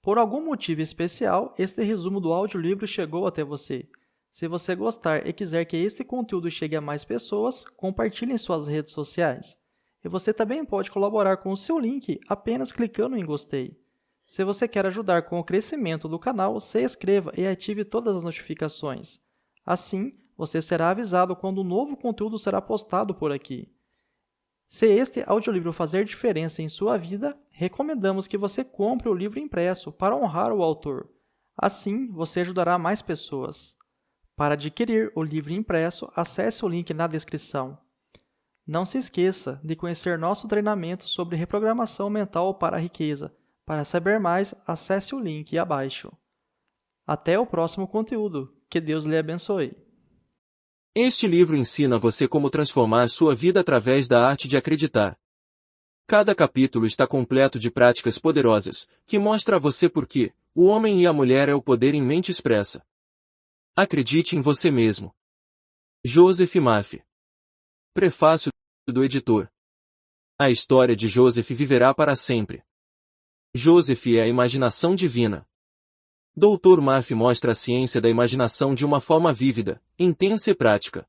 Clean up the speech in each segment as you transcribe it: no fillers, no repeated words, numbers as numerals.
Por algum motivo especial, este resumo do audiolivro chegou até você. Se você gostar e quiser que este conteúdo chegue a mais pessoas, compartilhe em suas redes sociais. E você também pode colaborar com o seu link apenas clicando em gostei. Se você quer ajudar com o crescimento do canal, se inscreva e ative todas as notificações. Assim, você será avisado quando um novo conteúdo será postado por aqui. Se este audiolivro fazer diferença em sua vida, recomendamos que você compre o livro impresso para honrar o autor. Assim, você ajudará mais pessoas. Para adquirir o livro impresso, acesse o link na descrição. Não se esqueça de conhecer nosso treinamento sobre reprogramação mental para a riqueza. Para saber mais, acesse o link abaixo. Até o próximo conteúdo. Que Deus lhe abençoe. Este livro ensina você como transformar sua vida através da arte de acreditar. Cada capítulo está completo de práticas poderosas, que mostra a você por que o homem e a mulher é o poder em mente expressa. Acredite em você mesmo. Joseph Murphy. Prefácio do editor. A história de Joseph viverá para sempre. Joseph é a imaginação divina. Dr. Murphy mostra a ciência da imaginação de uma forma vívida, intensa e prática.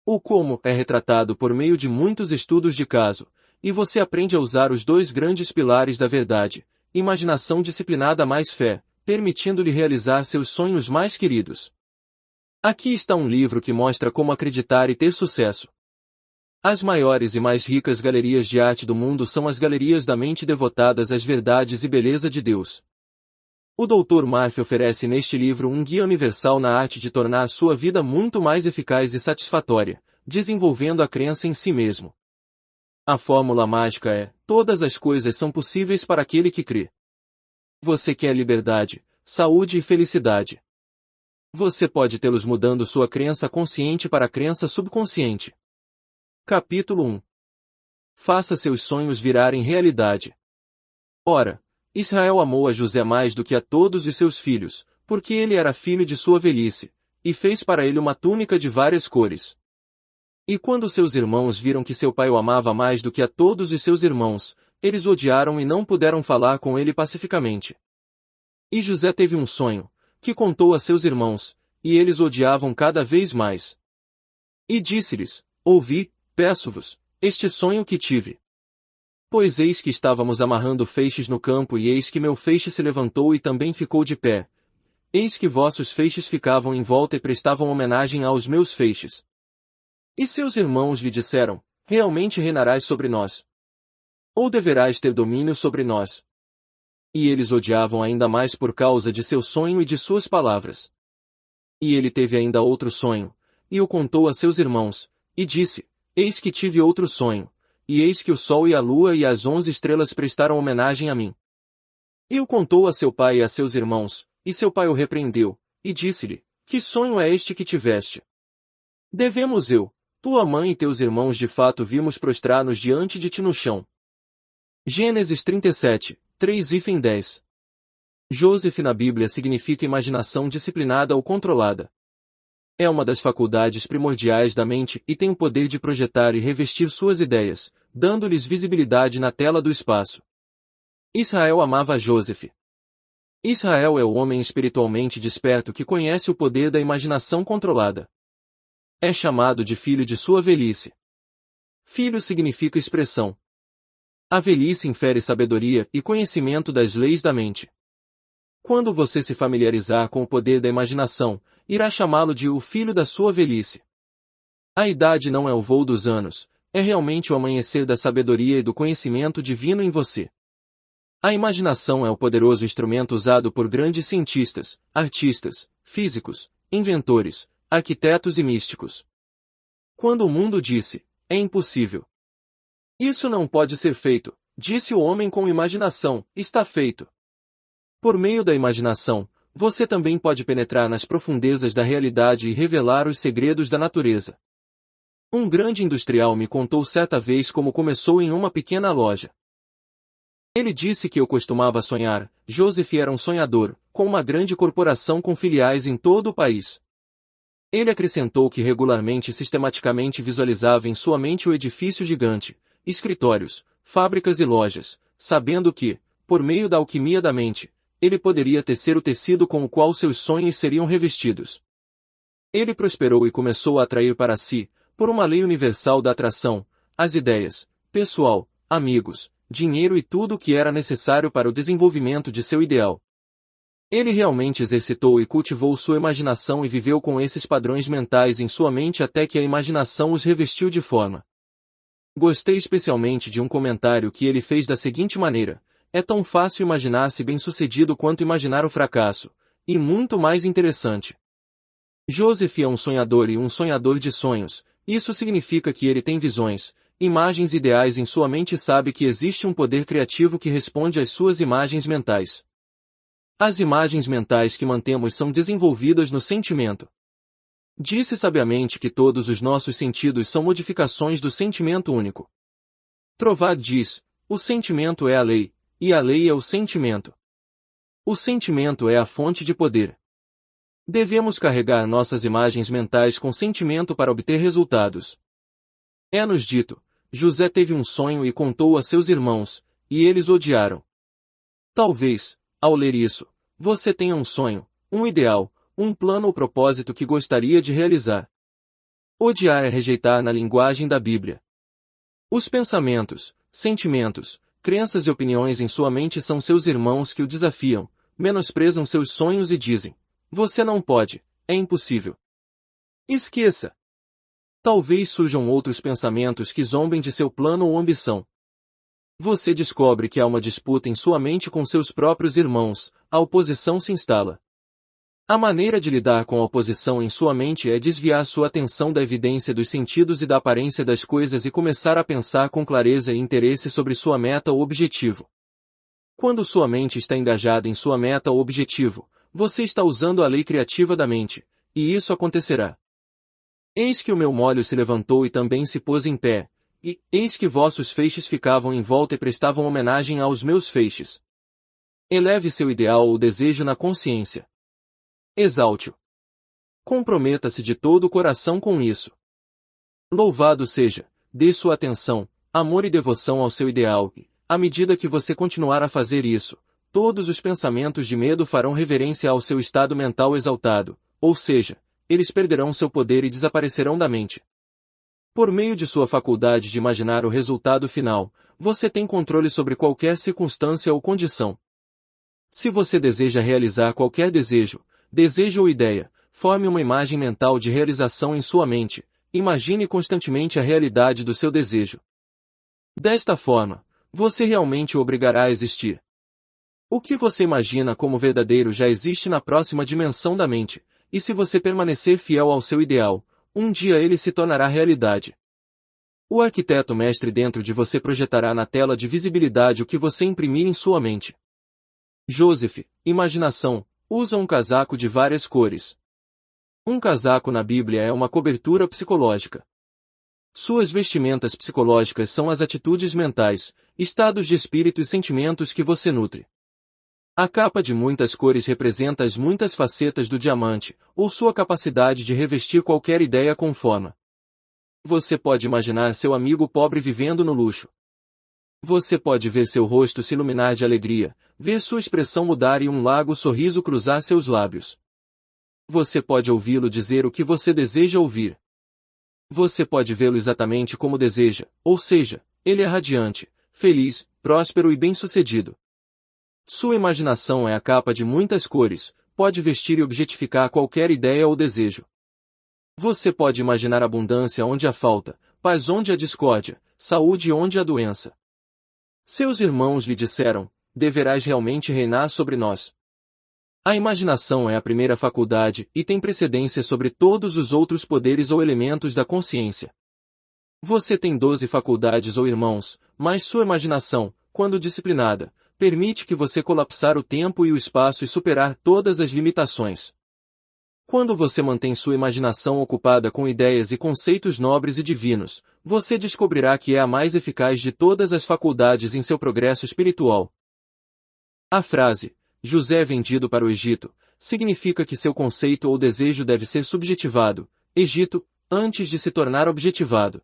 O como é retratado por meio de muitos estudos de caso, e você aprende a usar os dois grandes pilares da verdade, imaginação disciplinada mais fé, permitindo-lhe realizar seus sonhos mais queridos. Aqui está um livro que mostra como acreditar e ter sucesso. As maiores e mais ricas galerias de arte do mundo são as galerias da mente devotadas às verdades e beleza de Deus. O Dr. Murphy oferece neste livro um guia universal na arte de tornar sua vida muito mais eficaz e satisfatória, desenvolvendo a crença em si mesmo. A fórmula mágica é: todas as coisas são possíveis para aquele que crê. Você quer liberdade, saúde e felicidade. Você pode tê-los mudando sua crença consciente para a crença subconsciente. Capítulo 1. Faça seus sonhos virarem realidade. Ora, Israel amou a José mais do que a todos os seus filhos, porque ele era filho de sua velhice, e fez para ele uma túnica de várias cores. E quando seus irmãos viram que seu pai o amava mais do que a todos os seus irmãos, eles o odiaram e não puderam falar com ele pacificamente. E José teve um sonho, que contou a seus irmãos, e eles o odiavam cada vez mais. E disse-lhes: Ouvi, peço-vos, este sonho que tive. Pois eis que estávamos amarrando feixes no campo e eis que meu feixe se levantou e também ficou de pé. Eis que vossos feixes ficavam em volta e prestavam homenagem aos meus feixes. E seus irmãos lhe disseram: Realmente reinarás sobre nós? Ou deverás ter domínio sobre nós? E eles odiavam ainda mais por causa de seu sonho e de suas palavras. E ele teve ainda outro sonho, e o contou a seus irmãos, e disse: Eis que tive outro sonho. E eis que o sol e a lua e as 11 estrelas prestaram homenagem a mim. E o contou a seu pai e a seus irmãos, e seu pai o repreendeu, e disse-lhe: Que sonho é este que tiveste? Devemos eu, tua mãe e teus irmãos de fato vimos prostrar-nos diante de ti no chão. Gênesis 37, 3-10. Joseph na Bíblia significa imaginação disciplinada ou controlada. É uma das faculdades primordiais da mente e tem o poder de projetar e revestir suas ideias, dando-lhes visibilidade na tela do espaço. Israel amava Joseph. Israel é o homem espiritualmente desperto que conhece o poder da imaginação controlada. É chamado de filho de sua velhice. Filho significa expressão. A velhice infere sabedoria e conhecimento das leis da mente. Quando você se familiarizar com o poder da imaginação, irá chamá-lo de o filho da sua velhice. A idade não é o voo dos anos, é realmente o amanhecer da sabedoria e do conhecimento divino em você. A imaginação é o poderoso instrumento usado por grandes cientistas, artistas, físicos, inventores, arquitetos e místicos. Quando o mundo disse: é impossível. Isso não pode ser feito, disse o homem com imaginação: está feito. Por meio da imaginação, você também pode penetrar nas profundezas da realidade e revelar os segredos da natureza. Um grande industrial me contou certa vez como começou em uma pequena loja. Ele disse que eu costumava sonhar. Joseph era um sonhador, com uma grande corporação com filiais em todo o país. Ele acrescentou que regularmente e sistematicamente visualizava em sua mente o edifício gigante, escritórios, fábricas e lojas, sabendo que, por meio da alquimia da mente, ele poderia tecer o tecido com o qual seus sonhos seriam revestidos. Ele prosperou e começou a atrair para si, por uma lei universal da atração, as ideias, pessoal, amigos, dinheiro e tudo o que era necessário para o desenvolvimento de seu ideal. Ele realmente exercitou e cultivou sua imaginação e viveu com esses padrões mentais em sua mente até que a imaginação os revestiu de forma. Gostei especialmente de um comentário que ele fez da seguinte maneira: é tão fácil imaginar-se bem-sucedido quanto imaginar o fracasso, e muito mais interessante. Joseph é um sonhador e um sonhador de sonhos. Isso significa que ele tem visões, imagens ideais em sua mente e sabe que existe um poder criativo que responde às suas imagens mentais. As imagens mentais que mantemos são desenvolvidas no sentimento. Disse sabiamente que todos os nossos sentidos são modificações do sentimento único. Trovad diz: o sentimento é a lei, e a lei é o sentimento. O sentimento é a fonte de poder. Devemos carregar nossas imagens mentais com sentimento para obter resultados. É-nos dito: José teve um sonho e contou a seus irmãos, e eles odiaram. Talvez, ao ler isso, você tenha um sonho, um ideal, um plano ou propósito que gostaria de realizar. Odiar é rejeitar na linguagem da Bíblia. Os pensamentos, sentimentos, crenças e opiniões em sua mente são seus irmãos que o desafiam, menosprezam seus sonhos e dizem: você não pode, é impossível. Esqueça. Talvez surjam outros pensamentos que zombem de seu plano ou ambição. Você descobre que há uma disputa em sua mente com seus próprios irmãos, a oposição se instala. A maneira de lidar com a oposição em sua mente é desviar sua atenção da evidência dos sentidos e da aparência das coisas e começar a pensar com clareza e interesse sobre sua meta ou objetivo. Quando sua mente está engajada em sua meta ou objetivo, você está usando a lei criativa da mente, e isso acontecerá. Eis que o meu molho se levantou e também se pôs em pé, e eis que vossos feixes ficavam em volta e prestavam homenagem aos meus feixes. Eleve seu ideal ou desejo na consciência. Exalte-o. Comprometa-se de todo o coração com isso. Louvado seja, dê sua atenção, amor e devoção ao seu ideal, e, à medida que você continuar a fazer isso, todos os pensamentos de medo farão reverência ao seu estado mental exaltado, ou seja, eles perderão seu poder e desaparecerão da mente. Por meio de sua faculdade de imaginar o resultado final, você tem controle sobre qualquer circunstância ou condição. Se você deseja realizar qualquer desejo ou ideia, forme uma imagem mental de realização em sua mente, imagine constantemente a realidade do seu desejo. Desta forma, você realmente o obrigará a existir. O que você imagina como verdadeiro já existe na próxima dimensão da mente, e se você permanecer fiel ao seu ideal, um dia ele se tornará realidade. O arquiteto mestre dentro de você projetará na tela de visibilidade o que você imprimir em sua mente. Joseph, imaginação, usa um casaco de várias cores. Um casaco na Bíblia é uma cobertura psicológica. Suas vestimentas psicológicas são as atitudes mentais, estados de espírito e sentimentos que você nutre. A capa de muitas cores representa as muitas facetas do diamante, ou sua capacidade de revestir qualquer ideia com forma. Você pode imaginar seu amigo pobre vivendo no luxo. Você pode ver seu rosto se iluminar de alegria, ver sua expressão mudar e um largo sorriso cruzar seus lábios. Você pode ouvi-lo dizer o que você deseja ouvir. Você pode vê-lo exatamente como deseja, ou seja, ele é radiante, feliz, próspero e bem-sucedido. Sua imaginação é a capa de muitas cores, pode vestir e objetificar qualquer ideia ou desejo. Você pode imaginar abundância onde há falta, paz onde há discórdia, saúde onde há doença. Seus irmãos lhe disseram: deverás realmente reinar sobre nós. A imaginação é a primeira faculdade e tem precedência sobre todos os outros poderes ou elementos da consciência. Você tem 12 faculdades ou irmãos, mas sua imaginação, quando disciplinada, permite que você colapsar o tempo e o espaço e superar todas as limitações. Quando você mantém sua imaginação ocupada com ideias e conceitos nobres e divinos, você descobrirá que é a mais eficaz de todas as faculdades em seu progresso espiritual. A frase, José é vendido para o Egito, significa que seu conceito ou desejo deve ser subjetivado, Egito, antes de se tornar objetivado.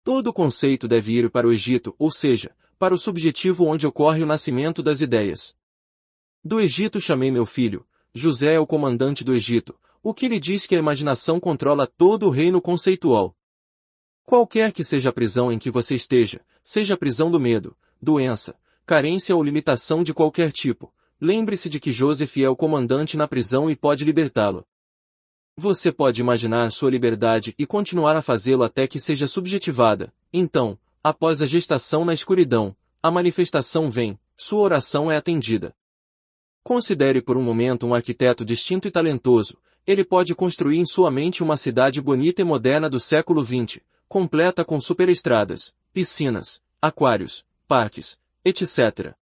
Todo conceito deve ir para o Egito, ou seja, para o subjetivo onde ocorre o nascimento das ideias. Do Egito chamei meu filho, José é o comandante do Egito, o que lhe diz que a imaginação controla todo o reino conceitual. Qualquer que seja a prisão em que você esteja, seja a prisão do medo, doença, carência ou limitação de qualquer tipo, lembre-se de que Joseph é o comandante na prisão e pode libertá-lo. Você pode imaginar sua liberdade e continuar a fazê-lo até que seja subjetivada. Então, após a gestação na escuridão, a manifestação vem, sua oração é atendida. Considere por um momento um arquiteto distinto e talentoso. Ele pode construir em sua mente uma cidade bonita e moderna do século XX, completa com superestradas, piscinas, aquários, parques, etc.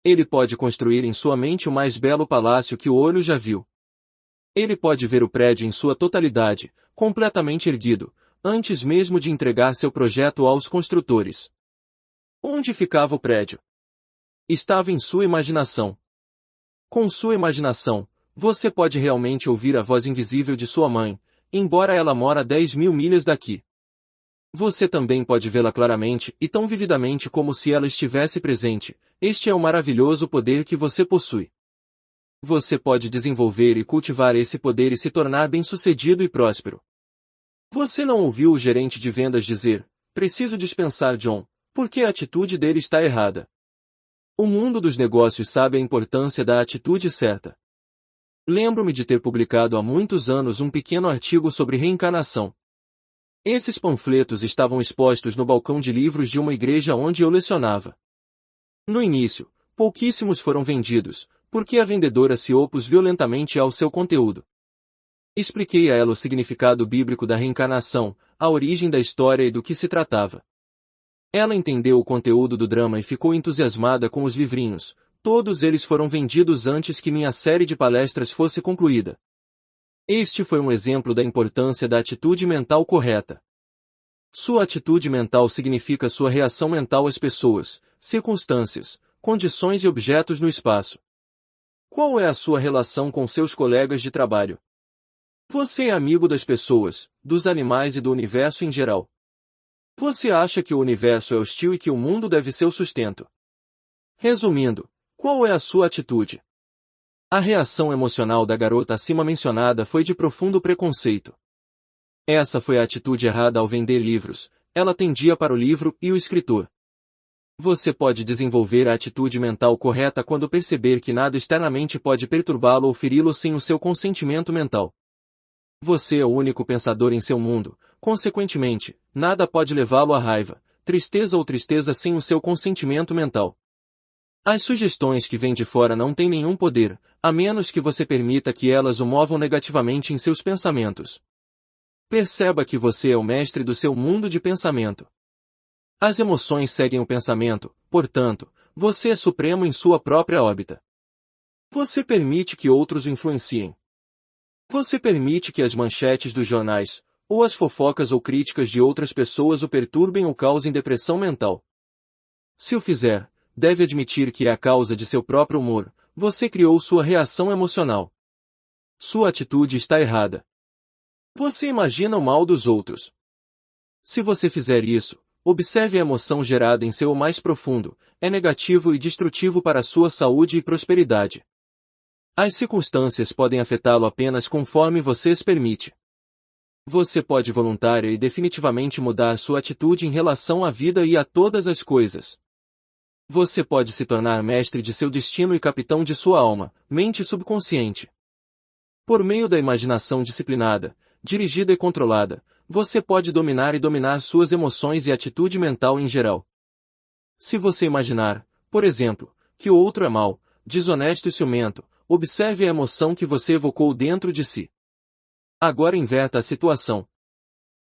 Ele pode construir em sua mente o mais belo palácio que o olho já viu. Ele pode ver o prédio em sua totalidade, completamente erguido, antes mesmo de entregar seu projeto aos construtores. Onde ficava o prédio? Estava em sua imaginação. Com sua imaginação, você pode realmente ouvir a voz invisível de sua mãe, embora ela mora 10.000 milhas daqui. Você também pode vê-la claramente e tão vividamente como se ela estivesse presente. Este é o maravilhoso poder que você possui. Você pode desenvolver e cultivar esse poder e se tornar bem-sucedido e próspero. Você não ouviu o gerente de vendas dizer, preciso dispensar John, porque a atitude dele está errada. O mundo dos negócios sabe a importância da atitude certa. Lembro-me de ter publicado há muitos anos um pequeno artigo sobre reencarnação. Esses panfletos estavam expostos no balcão de livros de uma igreja onde eu lecionava. No início, pouquíssimos foram vendidos, porque a vendedora se opôs violentamente ao seu conteúdo. Expliquei a ela o significado bíblico da reencarnação, a origem da história e do que se tratava. Ela entendeu o conteúdo do drama e ficou entusiasmada com os livrinhos. Todos eles foram vendidos antes que minha série de palestras fosse concluída. Este foi um exemplo da importância da atitude mental correta. Sua atitude mental significa sua reação mental às pessoas, circunstâncias, condições e objetos no espaço. Qual é a sua relação com seus colegas de trabalho? Você é amigo das pessoas, dos animais e do universo em geral. Você acha que o universo é hostil e que o mundo deve ser o sustento? Resumindo, qual é a sua atitude? A reação emocional da garota acima mencionada foi de profundo preconceito. Essa foi a atitude errada ao vender livros, ela tendia para o livro e o escritor. Você pode desenvolver a atitude mental correta quando perceber que nada externamente pode perturbá-lo ou feri-lo sem o seu consentimento mental. Você é o único pensador em seu mundo, consequentemente, nada pode levá-lo à raiva, tristeza ou tristeza sem o seu consentimento mental. As sugestões que vêm de fora não têm nenhum poder, a menos que você permita que elas o movam negativamente em seus pensamentos. Perceba que você é o mestre do seu mundo de pensamento. As emoções seguem o pensamento, portanto, você é supremo em sua própria órbita. Você permite que outros o influenciem. Você permite que as manchetes dos jornais, ou as fofocas ou críticas de outras pessoas o perturbem ou causem depressão mental. Se o fizer, deve admitir que é a causa de seu próprio humor, você criou sua reação emocional. Sua atitude está errada. Você imagina o mal dos outros. Se você fizer isso, observe a emoção gerada em seu mais profundo, é negativo e destrutivo para sua saúde e prosperidade. As circunstâncias podem afetá-lo apenas conforme você as permite. Você pode voluntária e definitivamente mudar sua atitude em relação à vida e a todas as coisas. Você pode se tornar mestre de seu destino e capitão de sua alma, mente subconsciente. Por meio da imaginação disciplinada, dirigida e controlada, você pode dominar suas emoções e atitude mental em geral. Se você imaginar, por exemplo, que o outro é mau, desonesto e ciumento, observe a emoção que você evocou dentro de si. Agora inverta a situação.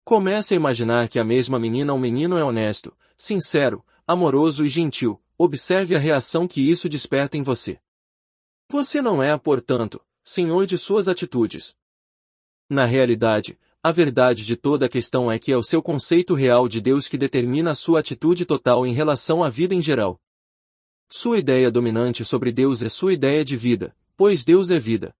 Comece a imaginar que a mesma menina ou menino é honesto, sincero, amoroso e gentil. Observe a reação que isso desperta em você. Você não é, portanto, senhor de suas atitudes. Na realidade, a verdade de toda a questão é que é o seu conceito real de Deus que determina a sua atitude total em relação à vida em geral. Sua ideia dominante sobre Deus é sua ideia de vida, pois Deus é vida.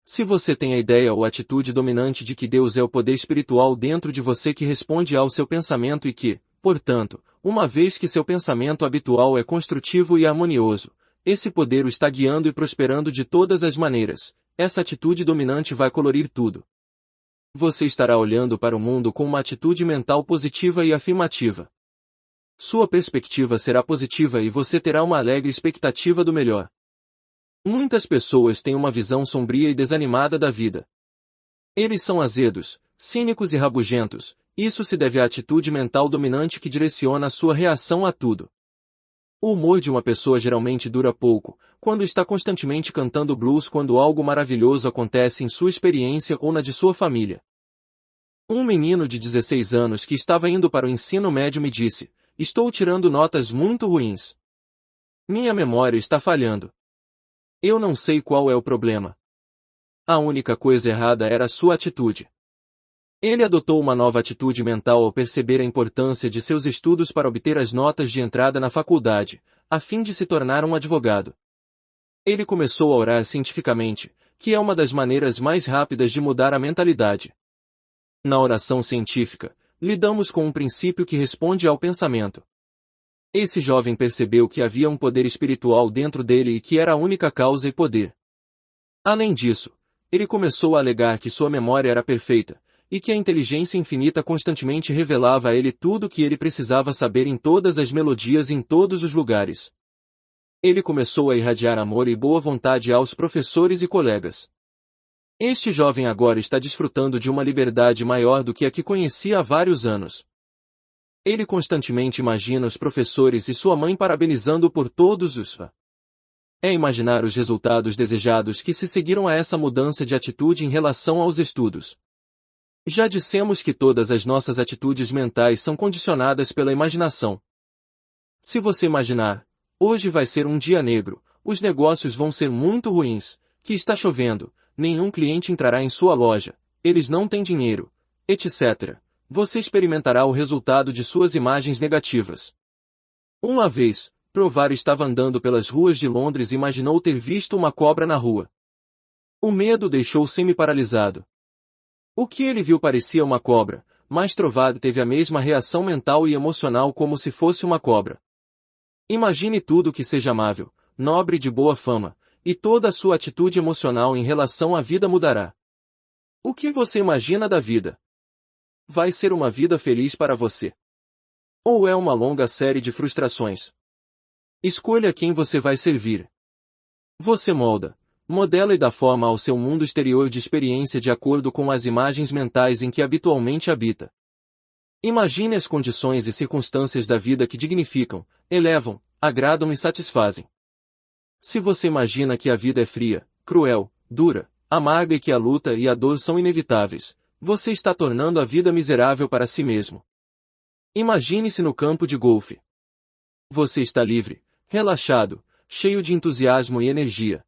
Se você tem a ideia ou atitude dominante de que Deus é o poder espiritual dentro de você que responde ao seu pensamento e que, portanto, uma vez que seu pensamento habitual é construtivo e harmonioso, esse poder o está guiando e prosperando de todas as maneiras. Essa atitude dominante vai colorir tudo. Você estará olhando para o mundo com uma atitude mental positiva e afirmativa. Sua perspectiva será positiva e você terá uma alegre expectativa do melhor. Muitas pessoas têm uma visão sombria e desanimada da vida. Eles são azedos, cínicos e rabugentos. Isso se deve à atitude mental dominante que direciona a sua reação a tudo. O humor de uma pessoa geralmente dura pouco, quando está constantemente cantando blues quando algo maravilhoso acontece em sua experiência ou na de sua família. Um menino de 16 anos que estava indo para o ensino médio me disse: "Estou tirando notas muito ruins. Minha memória está falhando. Eu não sei qual é o problema." A única coisa errada era a sua atitude. Ele adotou uma nova atitude mental ao perceber a importância de seus estudos para obter as notas de entrada na faculdade, a fim de se tornar um advogado. Ele começou a orar cientificamente, que é uma das maneiras mais rápidas de mudar a mentalidade. Na oração científica, lidamos com um princípio que responde ao pensamento. Esse jovem percebeu que havia um poder espiritual dentro dele e que era a única causa e poder. Além disso, ele começou a alegar que sua memória era perfeita, e que a inteligência infinita constantemente revelava a ele tudo o que ele precisava saber em todas as melodias e em todos os lugares. Ele começou a irradiar amor e boa vontade aos professores e colegas. Este jovem agora está desfrutando de uma liberdade maior do que a que conhecia há vários anos. Ele constantemente imagina os professores e sua mãe parabenizando-o por todos os É imaginar os resultados desejados que se seguiram a essa mudança de atitude em relação aos estudos. Já dissemos que todas as nossas atitudes mentais são condicionadas pela imaginação. Se você imaginar, hoje vai ser um dia negro, os negócios vão ser muito ruins, que está chovendo, nenhum cliente entrará em sua loja, eles não têm dinheiro, etc., você experimentará o resultado de suas imagens negativas. Uma vez, Provar estava andando pelas ruas de Londres e imaginou ter visto uma cobra na rua. O medo deixou semi-paralisado. O que ele viu parecia uma cobra, mas Trovado teve a mesma reação mental e emocional como se fosse uma cobra. Imagine tudo que seja amável, nobre e de boa fama, e toda a sua atitude emocional em relação à vida mudará. O que você imagina da vida? Vai ser uma vida feliz para você? Ou é uma longa série de frustrações? Escolha quem você vai servir. Você molda, modela e dá forma ao seu mundo exterior de experiência de acordo com as imagens mentais em que habitualmente habita. Imagine as condições e circunstâncias da vida que dignificam, elevam, agradam e satisfazem. Se você imagina que a vida é fria, cruel, dura, amarga e que a luta e a dor são inevitáveis, você está tornando a vida miserável para si mesmo. Imagine-se no campo de golfe. Você está livre, relaxado, cheio de entusiasmo e energia.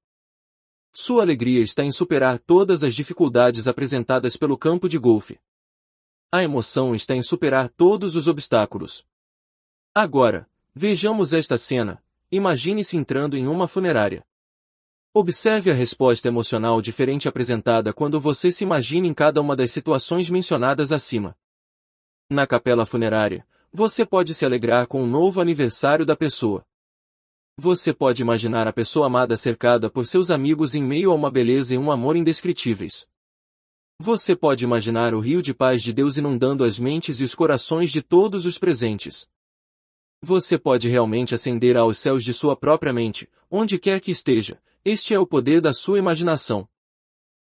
Sua alegria está em superar todas as dificuldades apresentadas pelo campo de golfe. A emoção está em superar todos os obstáculos. Agora, vejamos esta cena. Imagine-se entrando em uma funerária. Observe a resposta emocional diferente apresentada quando você se imagina em cada uma das situações mencionadas acima. Na capela funerária, você pode se alegrar com o novo aniversário da pessoa. Você pode imaginar a pessoa amada cercada por seus amigos em meio a uma beleza e um amor indescritíveis. Você pode imaginar o rio de paz de Deus inundando as mentes e os corações de todos os presentes. Você pode realmente ascender aos céus de sua própria mente, onde quer que esteja. Este é o poder da sua imaginação.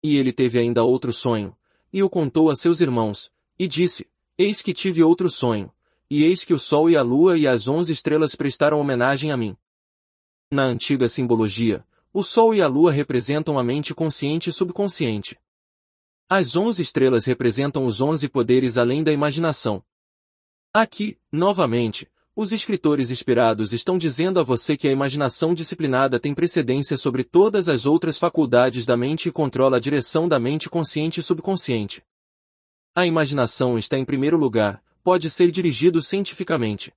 E ele teve ainda outro sonho, e o contou a seus irmãos, e disse: Eis que tive outro sonho, e eis que o sol e a lua e as 11 estrelas prestaram homenagem a mim. Na antiga simbologia, o sol e a lua representam a mente consciente e subconsciente. As 11 estrelas representam os 11 poderes além da imaginação. Aqui, novamente, os escritores inspirados estão dizendo a você que a imaginação disciplinada tem precedência sobre todas as outras faculdades da mente e controla a direção da mente consciente e subconsciente. A imaginação está em primeiro lugar, pode ser dirigido cientificamente.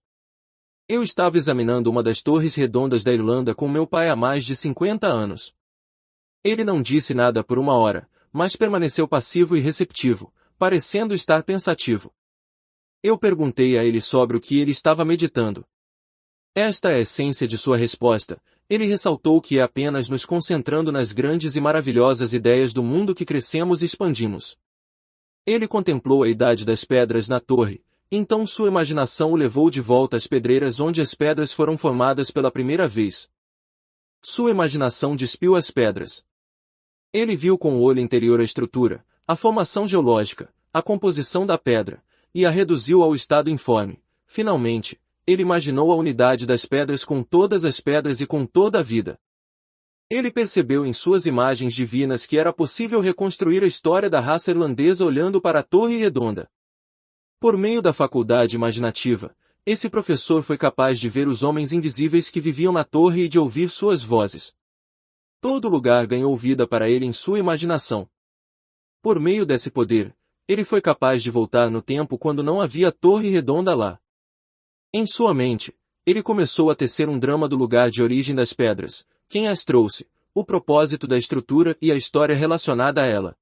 Eu estava examinando uma das torres redondas da Irlanda com meu pai há mais de 50 anos. Ele não disse nada por uma hora, mas permaneceu passivo e receptivo, parecendo estar pensativo. Eu perguntei a ele sobre o que ele estava meditando. Esta é a essência de sua resposta. ele ressaltou que é apenas nos concentrando nas grandes e maravilhosas ideias do mundo que crescemos e expandimos. Ele contemplou a idade das pedras na torre, então sua imaginação o levou de volta às pedreiras onde as pedras foram formadas pela primeira vez. Sua imaginação despiu as pedras. Ele viu com o olho interior a estrutura, a formação geológica, a composição da pedra, e a reduziu ao estado informe. Finalmente, ele imaginou a unidade das pedras com todas as pedras e com toda a vida. Ele percebeu em suas imagens divinas que era possível reconstruir a história da raça irlandesa olhando para a Torre Redonda. Por meio da faculdade imaginativa, esse professor foi capaz de ver os homens invisíveis que viviam na torre e de ouvir suas vozes. Todo lugar ganhou vida para ele em sua imaginação. Por meio desse poder, ele foi capaz de voltar no tempo quando não havia Torre Redonda lá. Em sua mente, ele começou a tecer um drama do lugar de origem das pedras, quem as trouxe, o propósito da estrutura e a história relacionada a ela.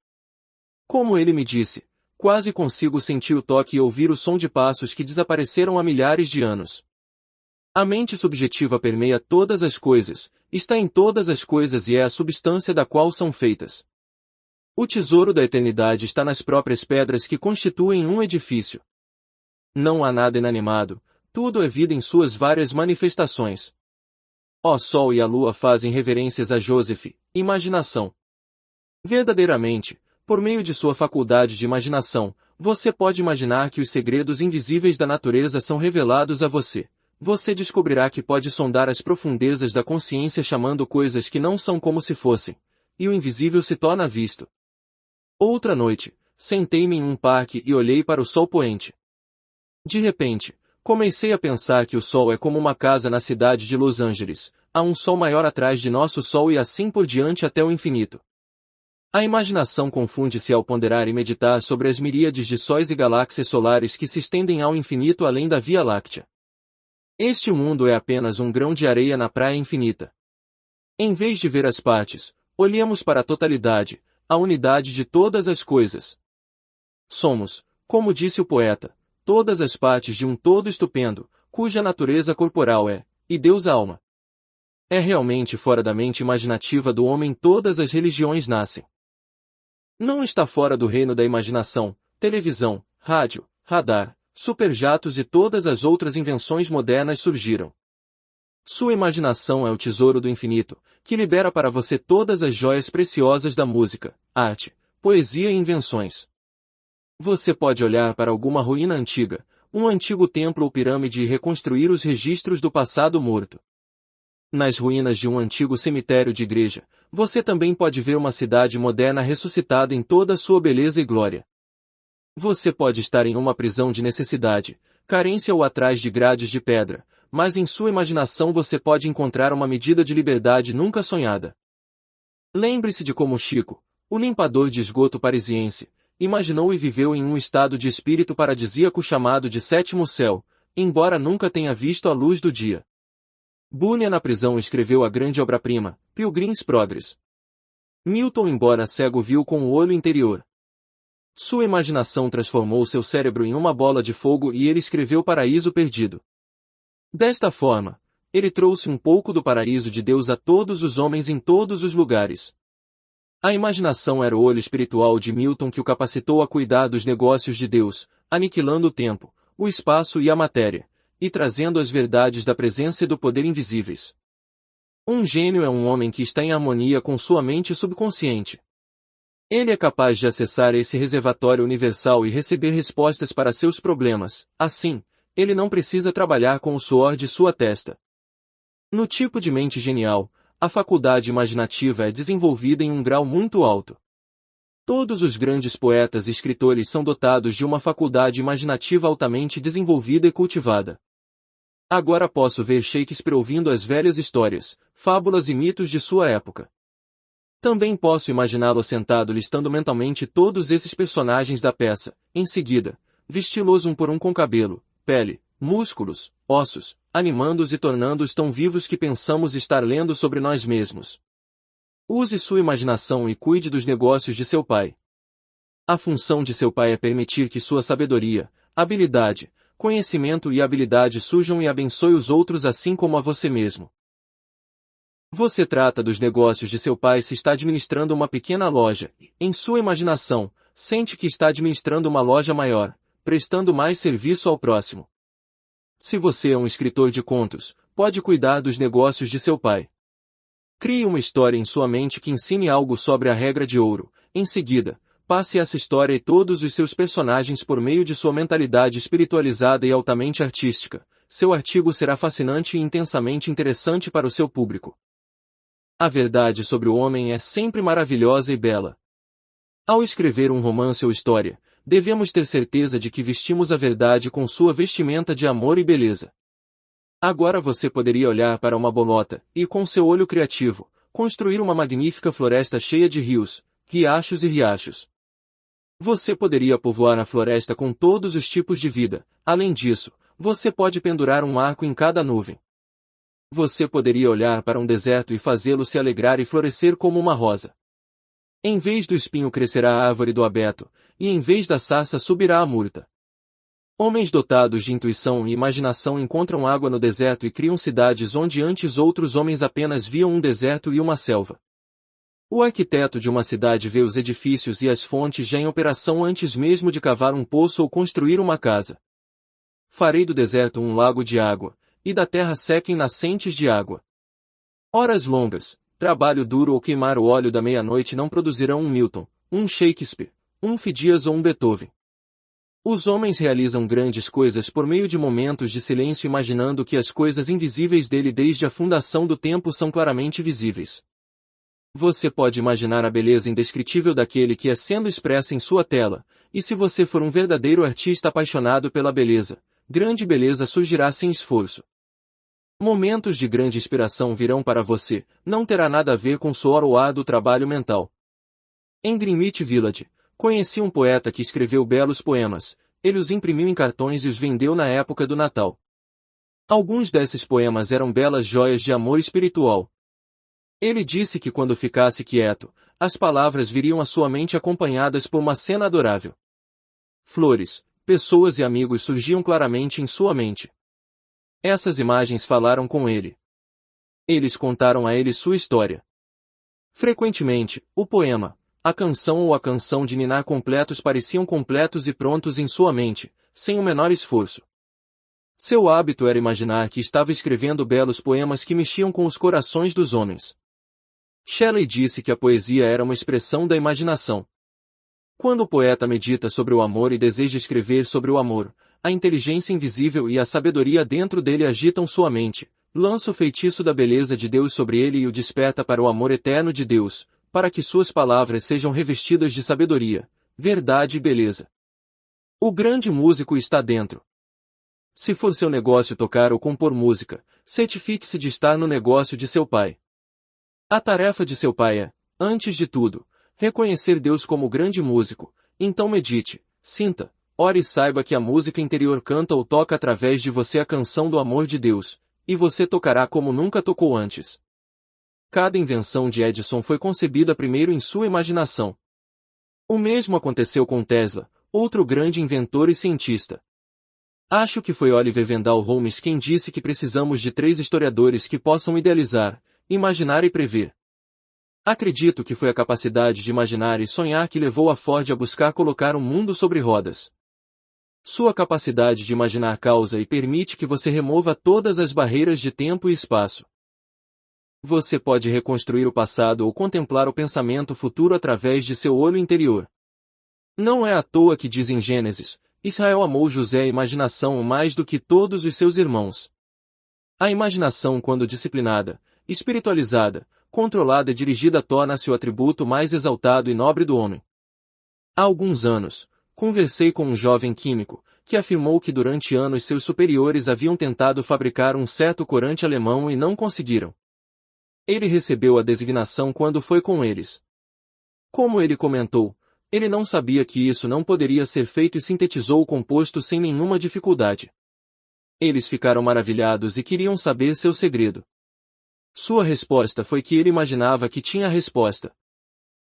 Como ele me disse, quase consigo sentir o toque e ouvir o som de passos que desapareceram há milhares de anos. A mente subjetiva permeia todas as coisas, está em todas as coisas e é a substância da qual são feitas. O tesouro da eternidade está nas próprias pedras que constituem um edifício. Não há nada inanimado, tudo é vida em suas várias manifestações. O Sol e a Lua fazem reverências a Joseph, imaginação. Verdadeiramente, por meio de sua faculdade de imaginação, você pode imaginar que os segredos invisíveis da natureza são revelados a você. Você descobrirá que pode sondar as profundezas da consciência chamando coisas que não são como se fossem, e o invisível se torna visto. Outra noite, sentei-me em um parque e olhei para o sol poente. De repente, comecei a pensar que o sol é como uma casa na cidade de Los Angeles, há um sol maior atrás de nosso sol e assim por diante até o infinito. A imaginação confunde-se ao ponderar e meditar sobre as miríades de sóis e galáxias solares que se estendem ao infinito além da Via Láctea. Este mundo é apenas um grão de areia na praia infinita. Em vez de ver as partes, olhemos para a totalidade, a unidade de todas as coisas. Somos, como disse o poeta, todas as partes de um todo estupendo, cuja natureza corporal é, e Deus a alma. É realmente fora da mente imaginativa do homem todas as religiões nascem. Não está fora do reino da imaginação, televisão, rádio, radar, superjatos e todas as outras invenções modernas surgiram. Sua imaginação é o tesouro do infinito, que libera para você todas as joias preciosas da música, arte, poesia e invenções. Você pode olhar para alguma ruína antiga, um antigo templo ou pirâmide e reconstruir os registros do passado morto. Nas ruínas de um antigo cemitério de igreja, você também pode ver uma cidade moderna ressuscitada em toda a sua beleza e glória. Você pode estar em uma prisão de necessidade, carência ou atrás de grades de pedra, mas em sua imaginação você pode encontrar uma medida de liberdade nunca sonhada. Lembre-se de como Chico, o limpador de esgoto parisiense, imaginou e viveu em um estado de espírito paradisíaco chamado de sétimo céu, embora nunca tenha visto a luz do dia. Bunyan na prisão escreveu a grande obra-prima, Pilgrim's Progress. Milton, embora cego, viu com o olho interior. Sua imaginação transformou seu cérebro em uma bola de fogo e ele escreveu Paraíso Perdido. Desta forma, ele trouxe um pouco do paraíso de Deus a todos os homens em todos os lugares. A imaginação era o olho espiritual de Milton que o capacitou a cuidar dos negócios de Deus, aniquilando o tempo, o espaço e a matéria, e trazendo as verdades da presença e do poder invisíveis. Um gênio é um homem que está em harmonia com sua mente subconsciente. Ele é capaz de acessar esse reservatório universal e receber respostas para seus problemas. Assim, ele não precisa trabalhar com o suor de sua testa. No tipo de mente genial, a faculdade imaginativa é desenvolvida em um grau muito alto. Todos os grandes poetas e escritores são dotados de uma faculdade imaginativa altamente desenvolvida e cultivada. Agora posso ver Shakespeare ouvindo as velhas histórias, fábulas e mitos de sua época. Também posso imaginá-lo sentado listando mentalmente todos esses personagens da peça, em seguida, vesti-los um por um com cabelo, pele, músculos, ossos, animando-os e tornando-os tão vivos que pensamos estar lendo sobre nós mesmos. Use sua imaginação e cuide dos negócios de seu pai. A função de seu pai é permitir que sua sabedoria, habilidade, conhecimento e habilidade surjam e abençoe os outros assim como a você mesmo. Você trata dos negócios de seu pai se está administrando uma pequena loja. Em sua imaginação, sente que está administrando uma loja maior, prestando mais serviço ao próximo. Se você é um escritor de contos, pode cuidar dos negócios de seu pai. Crie uma história em sua mente que ensine algo sobre a regra de ouro. Em seguida, passe essa história e todos os seus personagens por meio de sua mentalidade espiritualizada e altamente artística. Seu artigo será fascinante e intensamente interessante para o seu público. A verdade sobre o homem é sempre maravilhosa e bela. Ao escrever um romance ou história, devemos ter certeza de que vestimos a verdade com sua vestimenta de amor e beleza. Agora você poderia olhar para uma bolota e, com seu olho criativo, construir uma magnífica floresta cheia de rios, riachos e riachos. Você poderia povoar a floresta com todos os tipos de vida. Além disso, você pode pendurar um arco em cada nuvem. Você poderia olhar para um deserto e fazê-lo se alegrar e florescer como uma rosa. Em vez do espinho crescerá a árvore do abeto, e em vez da sarça subirá a murta. Homens dotados de intuição e imaginação encontram água no deserto e criam cidades onde antes outros homens apenas viam um deserto e uma selva. O arquiteto de uma cidade vê os edifícios e as fontes já em operação antes mesmo de cavar um poço ou construir uma casa. Farei do deserto um lago de água, e da terra sequem nascentes de água. Horas longas, trabalho duro ou queimar o óleo da meia-noite não produzirão um Milton, um Shakespeare, um Fidias ou um Beethoven. Os homens realizam grandes coisas por meio de momentos de silêncio imaginando que as coisas invisíveis dele desde a fundação do tempo são claramente visíveis. Você pode imaginar a beleza indescritível daquele que é sendo expressa em sua tela, e se você for um verdadeiro artista apaixonado pela beleza, grande beleza surgirá sem esforço. Momentos de grande inspiração virão para você, não terá nada a ver com suor ou árduo trabalho mental. Em Greenwich Village, conheci um poeta que escreveu belos poemas. Ele os imprimiu em cartões e os vendeu na época do Natal. Alguns desses poemas eram belas joias de amor espiritual. Ele disse que quando ficasse quieto, as palavras viriam à sua mente acompanhadas por uma cena adorável. Flores, pessoas e amigos surgiam claramente em sua mente. Essas imagens falaram com ele. Eles contaram a ele sua história. Frequentemente, o poema, a canção ou a canção de ninar completos pareciam completos e prontos em sua mente, sem o menor esforço. Seu hábito era imaginar que estava escrevendo belos poemas que mexiam com os corações dos homens. Shelley disse que a poesia era uma expressão da imaginação. Quando o poeta medita sobre o amor e deseja escrever sobre o amor, a inteligência invisível e a sabedoria dentro dele agitam sua mente, lança o feitiço da beleza de Deus sobre ele e o desperta para o amor eterno de Deus, para que suas palavras sejam revestidas de sabedoria, verdade e beleza. O grande músico está dentro. Se for seu negócio tocar ou compor música, certifique-se de estar no negócio de seu pai. A tarefa de seu pai é, antes de tudo, reconhecer Deus como grande músico, então medite, sinta, ore e saiba que a música interior canta ou toca através de você a canção do amor de Deus, e você tocará como nunca tocou antes. Cada invenção de Edison foi concebida primeiro em sua imaginação. O mesmo aconteceu com Tesla, outro grande inventor e cientista. Acho que foi Oliver Wendell Holmes quem disse que precisamos de 3 historiadores que possam idealizar, imaginar e prever. Acredito que foi a capacidade de imaginar e sonhar que levou a Ford a buscar colocar um mundo sobre rodas. Sua capacidade de imaginar causa e permite que você remova todas as barreiras de tempo e espaço. Você pode reconstruir o passado ou contemplar o pensamento futuro através de seu olho interior. Não é à toa que diz em Gênesis, Israel amou José a imaginação mais do que todos os seus irmãos. A imaginação, quando disciplinada, espiritualizada, controlada e dirigida torna-se o atributo mais exaltado e nobre do homem. Há alguns anos, conversei com um jovem químico, que afirmou que durante anos seus superiores haviam tentado fabricar um certo corante alemão e não conseguiram. Ele recebeu a designação quando foi com eles. Como ele comentou, ele não sabia que isso não poderia ser feito e sintetizou o composto sem nenhuma dificuldade. Eles ficaram maravilhados e queriam saber seu segredo. Sua resposta foi que ele imaginava que tinha a resposta.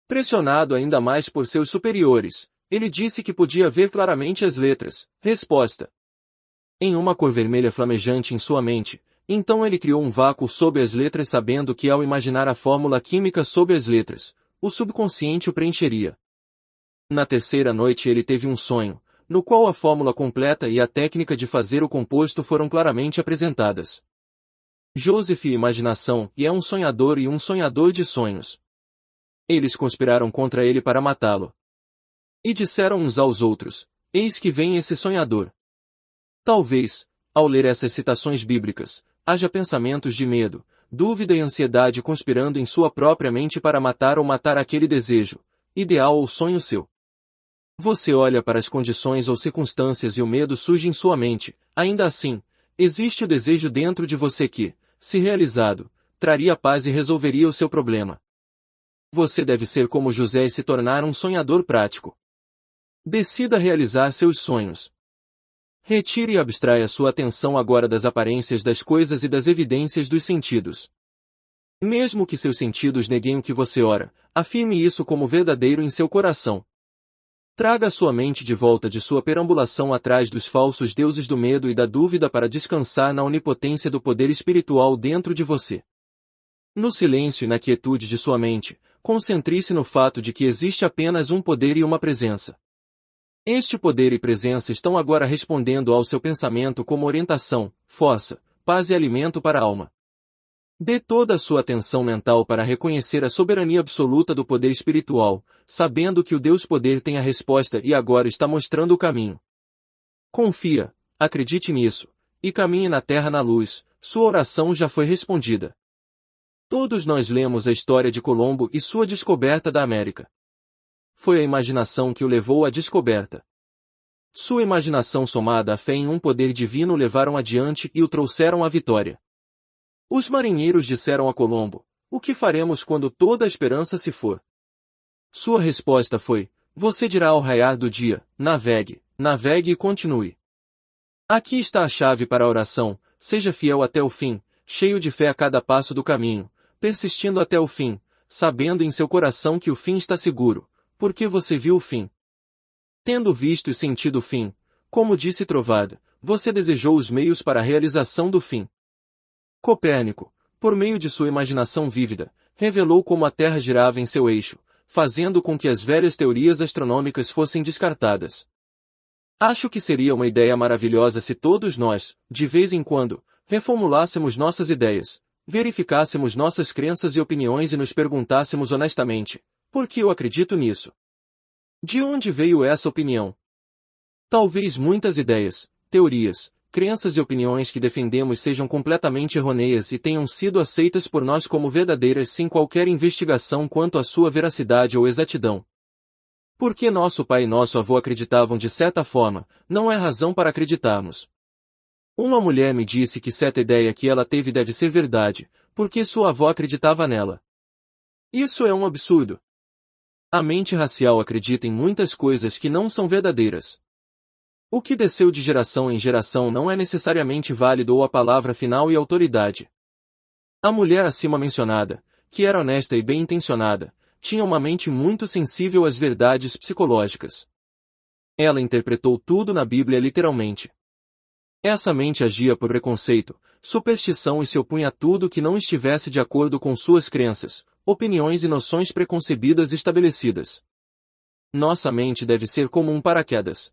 Pressionado ainda mais por seus superiores, ele disse que podia ver claramente as letras, resposta. Em uma cor vermelha flamejante em sua mente, Então ele criou um vácuo sob as letras sabendo que ao imaginar a fórmula química sob as letras, o subconsciente o preencheria. Na terceira noite ele teve um sonho, no qual a fórmula completa e a técnica de fazer o composto foram claramente apresentadas. Joseph imaginação, e é um sonhador e um sonhador de sonhos. Eles conspiraram contra ele para matá-lo. E disseram uns aos outros, eis que vem esse sonhador. Talvez, ao ler essas citações bíblicas, haja pensamentos de medo, dúvida e ansiedade conspirando em sua própria mente para matar ou matar aquele desejo, ideal ou sonho seu. Você olha para as condições ou circunstâncias e o medo surge em sua mente, ainda assim, existe o desejo dentro de você que, se realizado, traria paz e resolveria o seu problema. Você deve ser como José e se tornar um sonhador prático. Decida realizar seus sonhos. Retire e abstraia sua atenção agora das aparências das coisas e das evidências dos sentidos. Mesmo que seus sentidos neguem o que você ora, afirme isso como verdadeiro em seu coração. Traga sua mente de volta de sua perambulação atrás dos falsos deuses do medo e da dúvida para descansar na onipotência do poder espiritual dentro de você. No silêncio e na quietude de sua mente, concentre-se no fato de que existe apenas um poder e uma presença. Este poder e presença estão agora respondendo ao seu pensamento como orientação, força, paz e alimento para a alma. Dê toda a sua atenção mental para reconhecer a soberania absoluta do poder espiritual, sabendo que o Deus Poder tem a resposta e agora está mostrando o caminho. Confia, acredite nisso, e caminhe na terra na luz, sua oração já foi respondida. Todos nós lemos a história de Colombo e sua descoberta da América. Foi a imaginação que o levou à descoberta. Sua imaginação somada à fé em um poder divino o levaram adiante e o trouxeram à vitória. Os marinheiros disseram a Colombo, o que faremos quando toda a esperança se for? Sua resposta foi, você dirá ao raiar do dia, navegue, navegue e continue. Aqui está a chave para a oração, seja fiel até o fim, cheio de fé a cada passo do caminho, persistindo até o fim, sabendo em seu coração que o fim está seguro, porque você viu o fim. Tendo visto e sentido o fim, como disse Trovada, você desejou os meios para a realização do fim. Copérnico, por meio de sua imaginação vívida, revelou como a Terra girava em seu eixo, fazendo com que as velhas teorias astronômicas fossem descartadas. Acho que seria uma ideia maravilhosa se todos nós, de vez em quando, reformulássemos nossas ideias, verificássemos nossas crenças e opiniões e nos perguntássemos honestamente, por que eu acredito nisso? De onde veio essa opinião? Talvez muitas ideias, teorias, crenças e opiniões que defendemos sejam completamente errôneas e tenham sido aceitas por nós como verdadeiras sem qualquer investigação quanto à sua veracidade ou exatidão. Porque nosso pai e nosso avô acreditavam de certa forma, não é razão para acreditarmos. Uma mulher me disse que certa ideia que ela teve deve ser verdade, porque sua avó acreditava nela. Isso é um absurdo. A mente racial acredita em muitas coisas que não são verdadeiras. O que desceu de geração em geração não é necessariamente válido ou a palavra final e autoridade. A mulher acima mencionada, que era honesta e bem-intencionada, tinha uma mente muito sensível às verdades psicológicas. Ela interpretou tudo na Bíblia literalmente. Essa mente agia por preconceito, superstição e se opunha a tudo que não estivesse de acordo com suas crenças, opiniões e noções preconcebidas estabelecidas. Nossa mente deve ser como um paraquedas.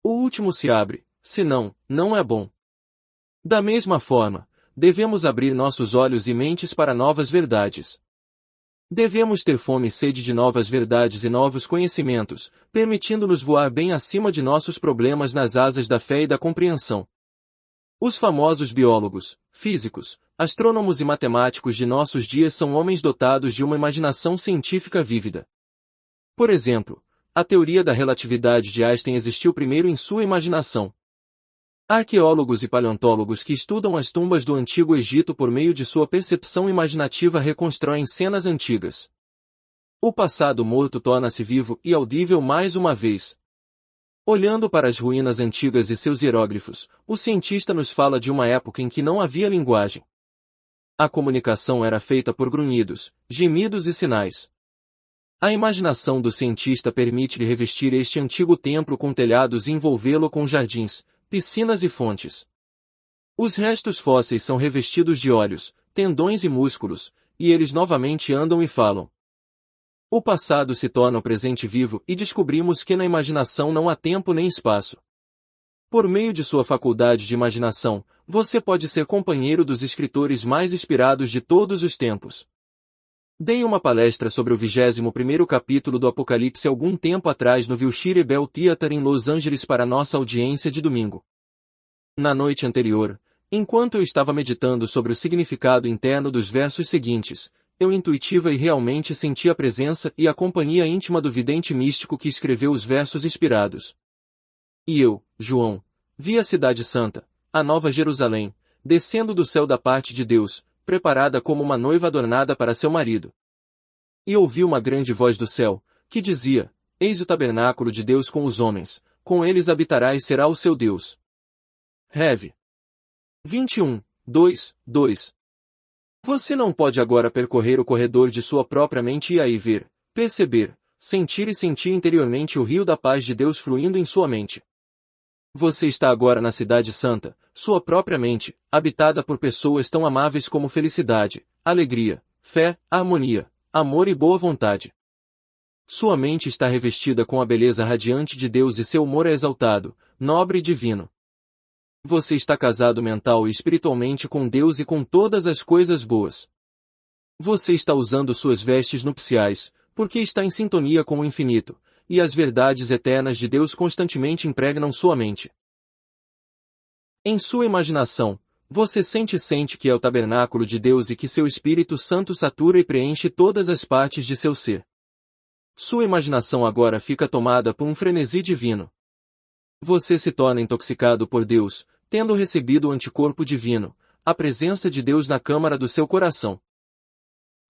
O último se abre, senão, não é bom. Da mesma forma, devemos abrir nossos olhos e mentes para novas verdades. Devemos ter fome e sede de novas verdades e novos conhecimentos, permitindo-nos voar bem acima de nossos problemas nas asas da fé e da compreensão. Os famosos biólogos, físicos, astrônomos e matemáticos de nossos dias são homens dotados de uma imaginação científica vívida. Por exemplo, a teoria da relatividade de Einstein existiu primeiro em sua imaginação. Arqueólogos e paleontólogos que estudam as tumbas do Antigo Egito por meio de sua percepção imaginativa reconstruem cenas antigas. O passado morto torna-se vivo e audível mais uma vez. Olhando para as ruínas antigas e seus hieróglifos, o cientista nos fala de uma época em que não havia linguagem. A comunicação era feita por grunhidos, gemidos e sinais. A imaginação do cientista permite-lhe revestir este antigo templo com telhados e envolvê-lo com jardins, piscinas e fontes. Os restos fósseis são revestidos de olhos, tendões e músculos, e eles novamente andam e falam. O passado se torna o presente vivo e descobrimos que na imaginação não há tempo nem espaço. Por meio de sua faculdade de imaginação, você pode ser companheiro dos escritores mais inspirados de todos os tempos. Dei uma palestra sobre o 21º capítulo do Apocalipse algum tempo atrás no Wilshire Bell Theatre em Los Angeles para nossa audiência de domingo. Na noite anterior, enquanto eu estava meditando sobre o significado interno dos versos seguintes, eu intuitiva e realmente senti a presença e a companhia íntima do vidente místico que escreveu os versos inspirados. E eu, João, vi a cidade santa, a Nova Jerusalém, descendo do céu da parte de Deus, preparada como uma noiva adornada para seu marido. E ouvi uma grande voz do céu, que dizia, Eis o tabernáculo de Deus com os homens, com eles habitará e será o seu Deus. Rev. 21, 2. Você não pode agora percorrer o corredor de sua própria mente e aí ver, perceber, sentir e sentir interiormente o rio da paz de Deus fluindo em sua mente. Você está agora na cidade santa, sua própria mente, habitada por pessoas tão amáveis como felicidade, alegria, fé, harmonia, amor e boa vontade. Sua mente está revestida com a beleza radiante de Deus e seu humor é exaltado, nobre e divino. Você está casado mental e espiritualmente com Deus e com todas as coisas boas. Você está usando suas vestes nupciais, porque está em sintonia com o infinito, e as verdades eternas de Deus constantemente impregnam sua mente. Em sua imaginação, você sente que é o tabernáculo de Deus e que seu Espírito Santo satura e preenche todas as partes de seu ser. Sua imaginação agora fica tomada por um frenesi divino. Você se torna intoxicado por Deus, tendo recebido o anticorpo divino, a presença de Deus na câmara do seu coração.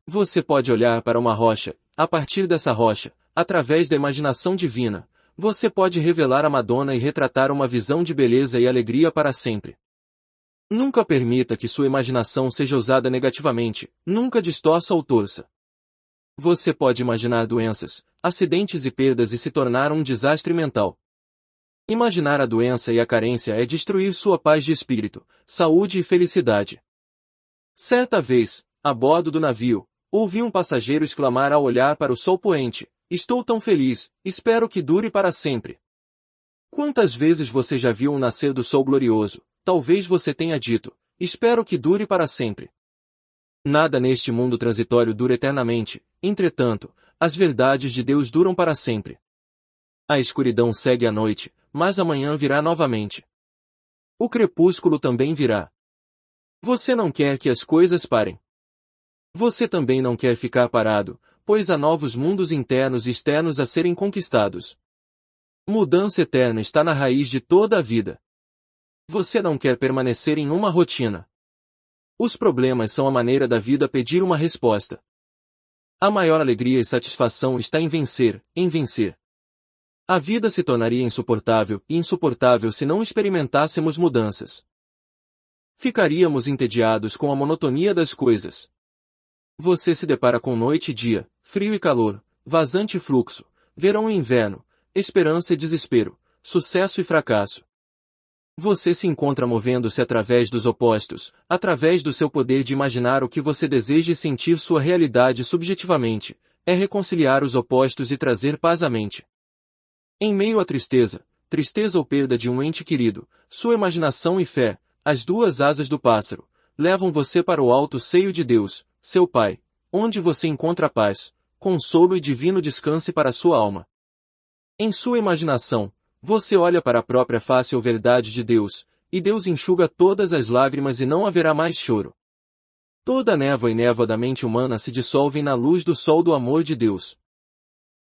Você pode olhar para uma rocha, a partir dessa rocha, através da imaginação divina, você pode revelar a Madonna e retratar uma visão de beleza e alegria para sempre. Nunca permita que sua imaginação seja usada negativamente, nunca distorça ou torça. Você pode imaginar doenças, acidentes e perdas e se tornar um desastre mental. Imaginar a doença e a carência é destruir sua paz de espírito, saúde e felicidade. Certa vez, a bordo do navio, ouvi um passageiro exclamar ao olhar para o sol poente, Estou tão feliz, espero que dure para sempre. Quantas vezes você já viu um nascer do sol glorioso? Talvez você tenha dito, espero que dure para sempre. Nada neste mundo transitório dura eternamente, entretanto, as verdades de Deus duram para sempre. A escuridão segue a noite, mas amanhã virá novamente. O crepúsculo também virá. Você não quer que as coisas parem. Você também não quer ficar parado, pois há novos mundos internos e externos a serem conquistados. Mudança eterna está na raiz de toda a vida. Você não quer permanecer em uma rotina. Os problemas são a maneira da vida pedir uma resposta. A maior alegria e satisfação está em vencer, em vencer. A vida se tornaria insuportável, e insuportável se não experimentássemos mudanças. Ficaríamos entediados com a monotonia das coisas. Você se depara com noite e dia, frio e calor, vazante e fluxo, verão e inverno, esperança e desespero, sucesso e fracasso. Você se encontra movendo-se através dos opostos, através do seu poder de imaginar o que você deseja e sentir sua realidade subjetivamente, é reconciliar os opostos e trazer paz à mente. Em meio à tristeza ou perda de um ente querido, sua imaginação e fé, as duas asas do pássaro, levam você para o alto seio de Deus, seu Pai, onde você encontra paz, consolo e divino descanso para sua alma. Em sua imaginação, você olha para a própria face ou verdade de Deus, e Deus enxuga todas as lágrimas e não haverá mais choro. Toda a névoa e névoa da mente humana se dissolvem na luz do sol do amor de Deus.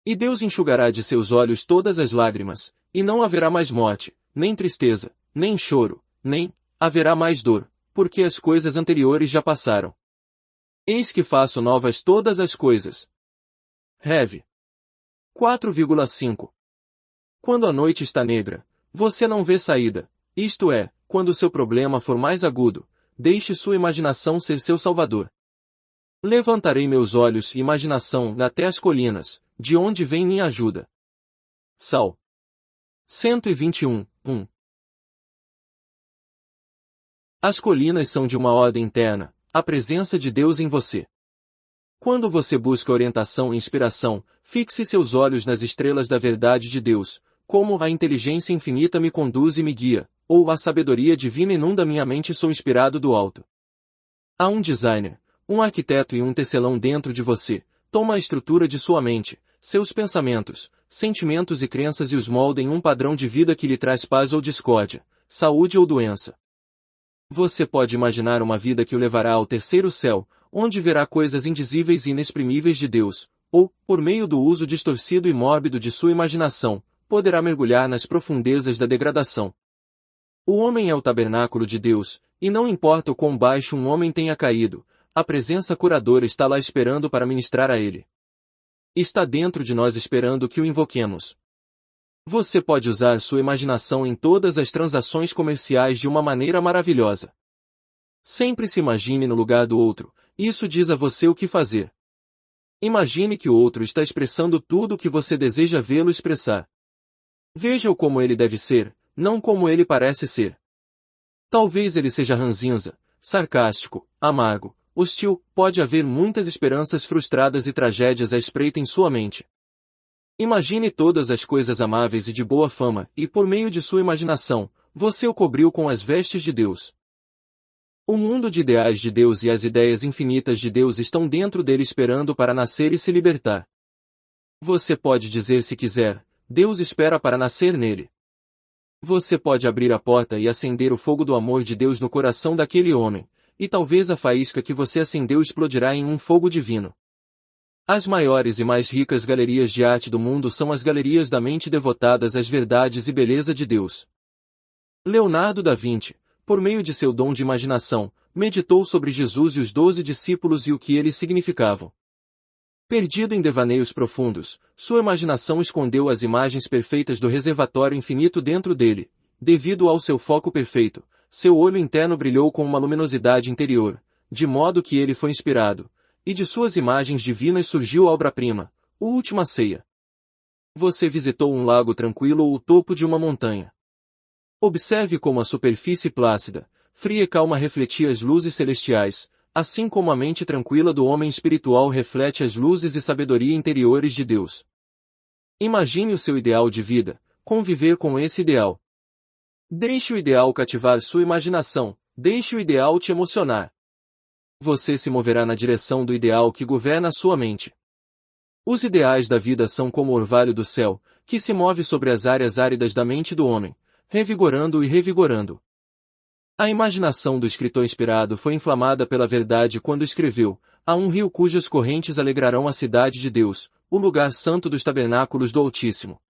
E Deus enxugará de seus olhos todas as lágrimas, e não haverá mais morte, nem tristeza, nem choro, nem haverá mais dor, porque as coisas anteriores já passaram. Eis que faço novas todas as coisas. Rev. 4,5. Quando a noite está negra, você não vê saída, isto é, quando seu problema for mais agudo, deixe sua imaginação ser seu salvador. Levantarei meus olhos e imaginação até as colinas, de onde vem minha ajuda. Sal. 121, 1. As colinas são de uma ordem interna, a presença de Deus em você. Quando você busca orientação e inspiração, fixe seus olhos nas estrelas da verdade de Deus, como a inteligência infinita me conduz e me guia, ou a sabedoria divina inunda minha mente e sou inspirado do alto. Há um designer, um arquiteto e um tecelão dentro de você. Toma a estrutura de sua mente, seus pensamentos, sentimentos e crenças e os molda em um padrão de vida que lhe traz paz ou discórdia, saúde ou doença. Você pode imaginar uma vida que o levará ao terceiro céu, onde verá coisas indizíveis e inexprimíveis de Deus, ou, por meio do uso distorcido e mórbido de sua imaginação, poderá mergulhar nas profundezas da degradação. O homem é o tabernáculo de Deus, e não importa o quão baixo um homem tenha caído, a presença curadora está lá esperando para ministrar a ele. Está dentro de nós esperando que o invoquemos. Você pode usar sua imaginação em todas as transações comerciais de uma maneira maravilhosa. Sempre se imagine no lugar do outro, isso diz a você o que fazer. Imagine que o outro está expressando tudo o que você deseja vê-lo expressar. Veja-o como ele deve ser, não como ele parece ser. Talvez ele seja ranzinza, sarcástico, amargo, hostil, pode haver muitas esperanças frustradas e tragédias à espreita em sua mente. Imagine todas as coisas amáveis e de boa fama, e por meio de sua imaginação, você o cobriu com as vestes de Deus. O mundo de ideais de Deus e as ideias infinitas de Deus estão dentro dele esperando para nascer e se libertar. Você pode dizer se quiser, Deus espera para nascer nele. Você pode abrir a porta e acender o fogo do amor de Deus no coração daquele homem, e talvez a faísca que você acendeu explodirá em um fogo divino. As maiores e mais ricas galerias de arte do mundo são as galerias da mente devotadas às verdades e beleza de Deus. Leonardo da Vinci, por meio de seu dom de imaginação, meditou sobre Jesus e os 12 discípulos e o que eles significavam. Perdido em devaneios profundos, sua imaginação escondeu as imagens perfeitas do reservatório infinito dentro dele. Devido ao seu foco perfeito, seu olho interno brilhou com uma luminosidade interior, de modo que ele foi inspirado, e de suas imagens divinas surgiu a obra-prima, a Última Ceia. Você visitou um lago tranquilo ou o topo de uma montanha. Observe como a superfície plácida, fria e calma refletia as luzes celestiais, assim como a mente tranquila do homem espiritual reflete as luzes e sabedoria interiores de Deus. Imagine o seu ideal de vida, conviver com esse ideal. Deixe o ideal cativar sua imaginação, deixe o ideal te emocionar. Você se moverá na direção do ideal que governa a sua mente. Os ideais da vida são como o orvalho do céu, que se move sobre as áreas áridas da mente do homem, revigorando e revigorando. A imaginação do escritor inspirado foi inflamada pela verdade quando escreveu: há um rio cujas correntes alegrarão a cidade de Deus, o lugar santo dos tabernáculos do Altíssimo.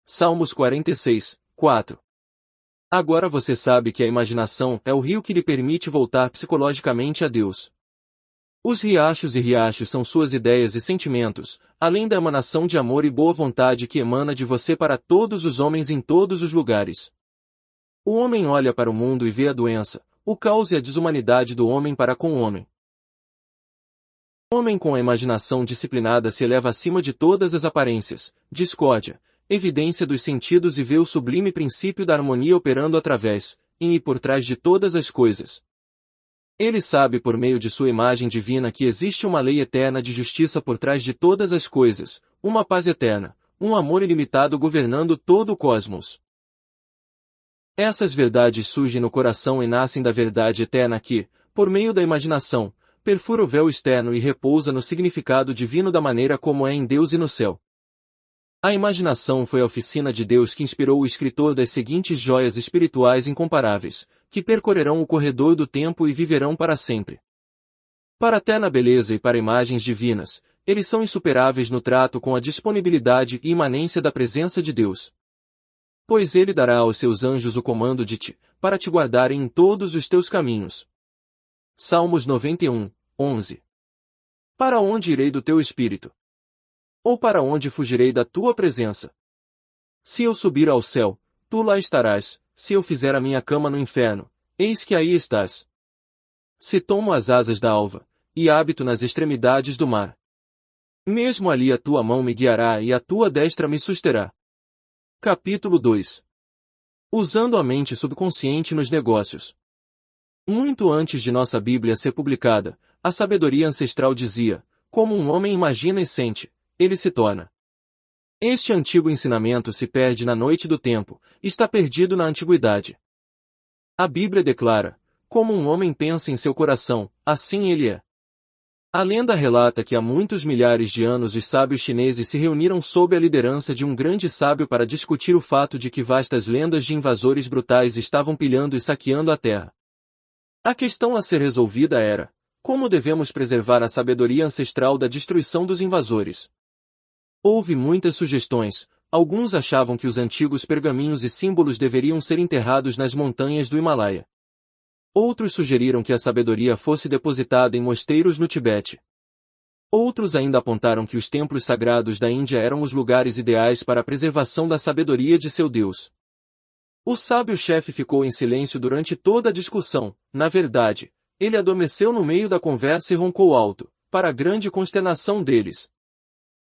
Salmos 46, 4. Agora você sabe que a imaginação é o rio que lhe permite voltar psicologicamente a Deus. Os riachos e riachos são suas ideias e sentimentos, além da emanação de amor e boa vontade que emana de você para todos os homens em todos os lugares. O homem olha para o mundo e vê a doença, o caos e a desumanidade do homem para com o homem. O homem com a imaginação disciplinada se eleva acima de todas as aparências, discórdia, evidência dos sentidos e vê o sublime princípio da harmonia operando através, em e por trás de todas as coisas. Ele sabe por meio de sua imagem divina que existe uma lei eterna de justiça por trás de todas as coisas, uma paz eterna, um amor ilimitado governando todo o cosmos. Essas verdades surgem no coração e nascem da verdade eterna que, por meio da imaginação, perfura o véu externo e repousa no significado divino da maneira como é em Deus e no céu. A imaginação foi a oficina de Deus que inspirou o escritor das seguintes joias espirituais incomparáveis, que percorrerão o corredor do tempo e viverão para sempre. Para a eterna beleza e para imagens divinas, eles são insuperáveis no trato com a disponibilidade e imanência da presença de Deus. Pois ele dará aos seus anjos o comando de ti, para te guardarem em todos os teus caminhos. Salmos 91, 11. Para onde irei do teu espírito? Ou para onde fugirei da tua presença? Se eu subir ao céu, tu lá estarás, se eu fizer a minha cama no inferno, eis que aí estás. Se tomo as asas da alva, e habito nas extremidades do mar. Mesmo ali a tua mão me guiará e a tua destra me susterá. Capítulo 2. Usando a mente subconsciente nos negócios. Muito antes de nossa Bíblia ser publicada, a sabedoria ancestral dizia: como um homem imagina e sente, ele se torna. Este antigo ensinamento se perde na noite do tempo, está perdido na antiguidade. A Bíblia declara: como um homem pensa em seu coração, assim ele é. A lenda relata que há muitos milhares de anos os sábios chineses se reuniram sob a liderança de um grande sábio para discutir o fato de que vastas lendas de invasores brutais estavam pilhando e saqueando a terra. A questão a ser resolvida era: como devemos preservar a sabedoria ancestral da destruição dos invasores? Houve muitas sugestões. Alguns achavam que os antigos pergaminhos e símbolos deveriam ser enterrados nas montanhas do Himalaia. Outros sugeriram que a sabedoria fosse depositada em mosteiros no Tibete. Outros ainda apontaram que os templos sagrados da Índia eram os lugares ideais para a preservação da sabedoria de seu Deus. O sábio-chefe ficou em silêncio durante toda a discussão. Na verdade, ele adormeceu no meio da conversa e roncou alto, para a grande consternação deles.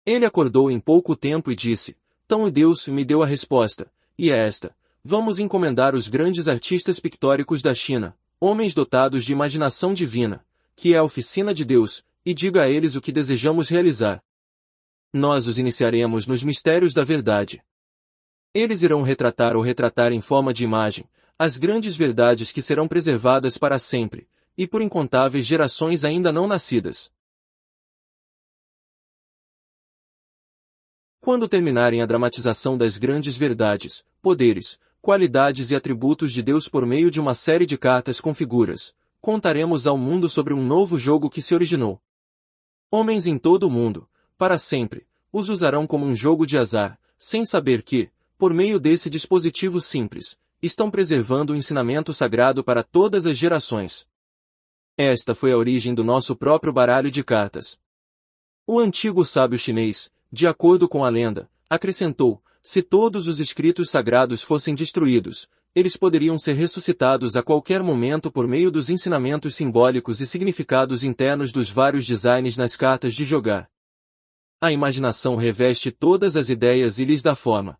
Ele acordou em pouco tempo e disse: então Deus me deu a resposta, e é esta: vamos encomendar os grandes artistas pictóricos da China, homens dotados de imaginação divina, que é a oficina de Deus, e diga a eles o que desejamos realizar. Nós os iniciaremos nos mistérios da verdade. Eles irão retratar ou retratar em forma de imagem as grandes verdades que serão preservadas para sempre, e por incontáveis gerações ainda não nascidas. Quando terminarem a dramatização das grandes verdades, poderes, qualidades e atributos de Deus por meio de uma série de cartas com figuras, contaremos ao mundo sobre um novo jogo que se originou. Homens em todo o mundo, para sempre, os usarão como um jogo de azar, sem saber que, por meio desse dispositivo simples, estão preservando o ensinamento sagrado para todas as gerações. Esta foi a origem do nosso próprio baralho de cartas. O antigo sábio chinês, de acordo com a lenda, acrescentou: se todos os escritos sagrados fossem destruídos, eles poderiam ser ressuscitados a qualquer momento por meio dos ensinamentos simbólicos e significados internos dos vários designs nas cartas de jogar. A imaginação reveste todas as ideias e lhes dá forma.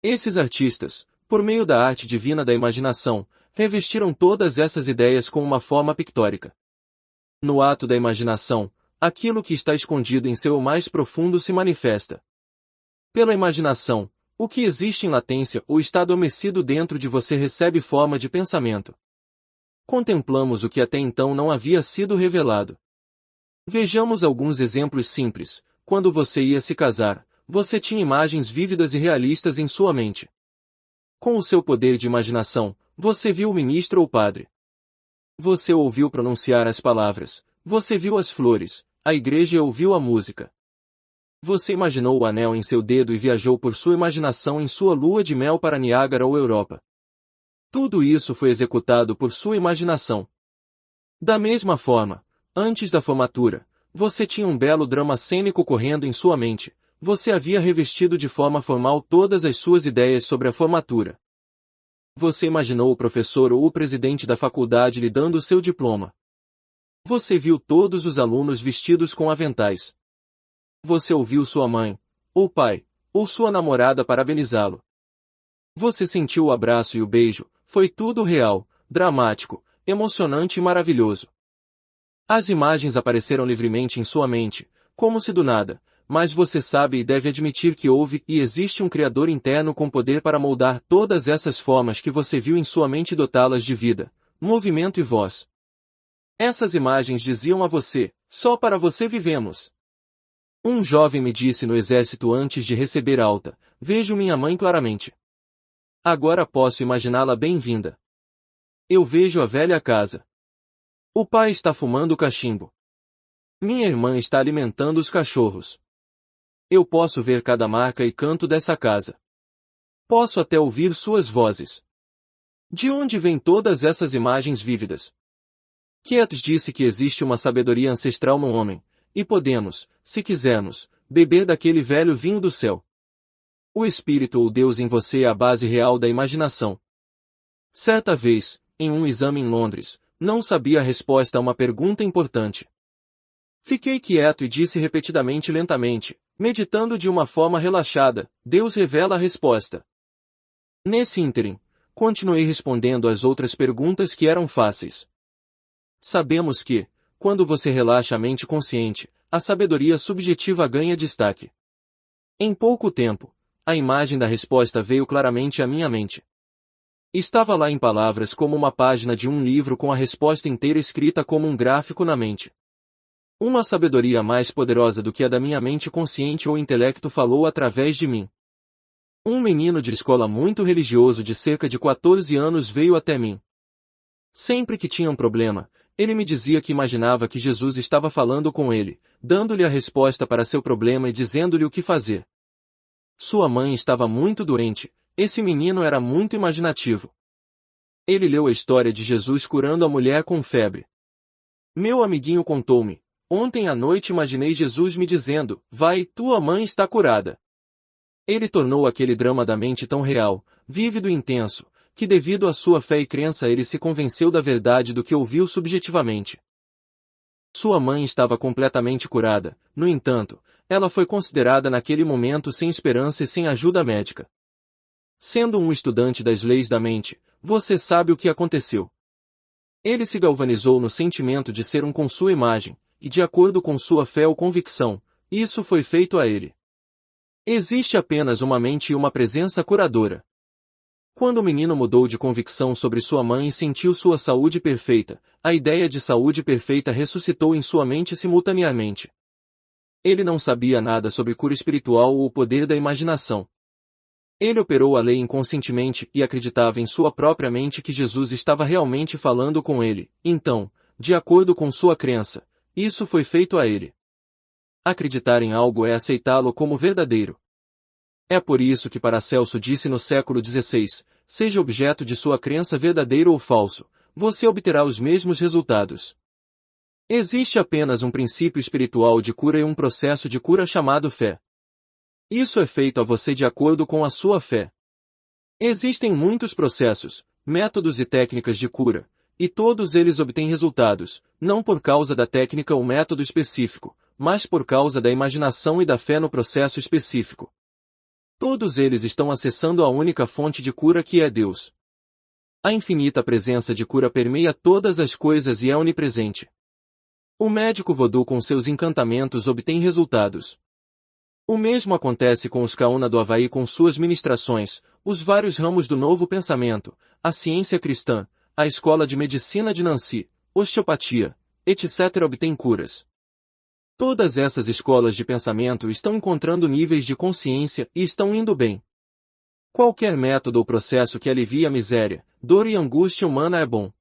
Esses artistas, por meio da arte divina da imaginação, revestiram todas essas ideias com uma forma pictórica. No ato da imaginação, aquilo que está escondido em seu mais profundo se manifesta. Pela imaginação, o que existe em latência ou está adormecido dentro de você recebe forma de pensamento. Contemplamos o que até então não havia sido revelado. Vejamos alguns exemplos simples. Quando você ia se casar, você tinha imagens vívidas e realistas em sua mente. Com o seu poder de imaginação, você viu o ministro ou padre. Você ouviu pronunciar as palavras, você viu as flores, a igreja e ouviu a música. Você imaginou o anel em seu dedo e viajou por sua imaginação em sua lua de mel para Niágara ou Europa. Tudo isso foi executado por sua imaginação. Da mesma forma, antes da formatura, você tinha um belo drama cênico correndo em sua mente, você havia revestido de forma formal todas as suas ideias sobre a formatura. Você imaginou o professor ou o presidente da faculdade lhe dando o seu diploma. Você viu todos os alunos vestidos com aventais. Você ouviu sua mãe, ou pai, ou sua namorada parabenizá-lo. Você sentiu o abraço e o beijo, foi tudo real, dramático, emocionante e maravilhoso. As imagens apareceram livremente em sua mente, como se do nada, mas você sabe e deve admitir que houve e existe um Criador interno com poder para moldar todas essas formas que você viu em sua mente e dotá-las de vida, movimento e voz. Essas imagens diziam a você: só para você vivemos. Um jovem me disse no exército antes de receber alta: vejo minha mãe claramente. Agora posso imaginá-la bem-vinda. Eu vejo a velha casa. O pai está fumando cachimbo. Minha irmã está alimentando os cachorros. Eu posso ver cada marca e canto dessa casa. Posso até ouvir suas vozes. De onde vêm todas essas imagens vívidas? Keats disse que existe uma sabedoria ancestral no homem, e podemos, se quisermos, beber daquele velho vinho do céu. O Espírito ou Deus em você é a base real da imaginação. Certa vez, em um exame em Londres, não sabia a resposta a uma pergunta importante. Fiquei quieto e disse repetidamente e lentamente, meditando de uma forma relaxada: Deus revela a resposta. Nesse ínterim, Continuei respondendo às outras perguntas que eram fáceis. Sabemos que, quando você relaxa a mente consciente, a sabedoria subjetiva ganha destaque. Em pouco tempo, a imagem da resposta veio claramente à minha mente. Estava lá em palavras como uma página de um livro com a resposta inteira escrita como um gráfico na mente. Uma sabedoria mais poderosa do que a da minha mente consciente ou intelecto falou através de mim. Um menino de escola muito religioso de cerca de 14 anos veio até mim. Sempre que tinha um problema, ele me dizia que imaginava que Jesus estava falando com ele, dando-lhe a resposta para seu problema e dizendo-lhe o que fazer. Sua mãe estava muito doente. Esse menino era muito imaginativo. Ele leu a história de Jesus curando a mulher com febre. Meu amiguinho contou-me: ontem à noite imaginei Jesus me dizendo: vai, tua mãe está curada. Ele tornou aquele drama da mente tão real, vívido e intenso, que devido à sua fé e crença ele se convenceu da verdade do que ouviu subjetivamente. Sua mãe estava completamente curada, no entanto, ela foi considerada naquele momento sem esperança e sem ajuda médica. Sendo um estudante das leis da mente, você sabe o que aconteceu. Ele se galvanizou no sentimento de ser um com sua imagem, e de acordo com sua fé ou convicção, isso foi feito a ele. Existe apenas uma mente e uma presença curadora. Quando o menino mudou de convicção sobre sua mãe e sentiu sua saúde perfeita, a ideia de saúde perfeita ressuscitou em sua mente simultaneamente. Ele não sabia nada sobre cura espiritual ou o poder da imaginação. Ele operou a lei inconscientemente e acreditava em sua própria mente que Jesus estava realmente falando com ele. Então, de acordo com sua crença, isso foi feito a ele. Acreditar em algo é aceitá-lo como verdadeiro. É por isso que Paracelso disse no século XVI, seja objeto de sua crença verdadeiro ou falso, você obterá os mesmos resultados. Existe apenas um princípio espiritual de cura e um processo de cura chamado fé. Isso é feito a você de acordo com a sua fé. Existem muitos processos, métodos e técnicas de cura, e todos eles obtêm resultados, não por causa da técnica ou método específico, mas por causa da imaginação e da fé no processo específico. Todos eles estão acessando a única fonte de cura que é Deus. A infinita presença de cura permeia todas as coisas e é onipresente. O médico vodú com seus encantamentos obtém resultados. O mesmo acontece com os Kauna do Havaí com suas ministrações, os vários ramos do novo pensamento, a ciência cristã, a escola de medicina de Nancy, osteopatia, etc. obtém curas. Todas essas escolas de pensamento estão encontrando níveis de consciência e estão indo bem. Qualquer método ou processo que alivie a miséria, dor e angústia humana é bom.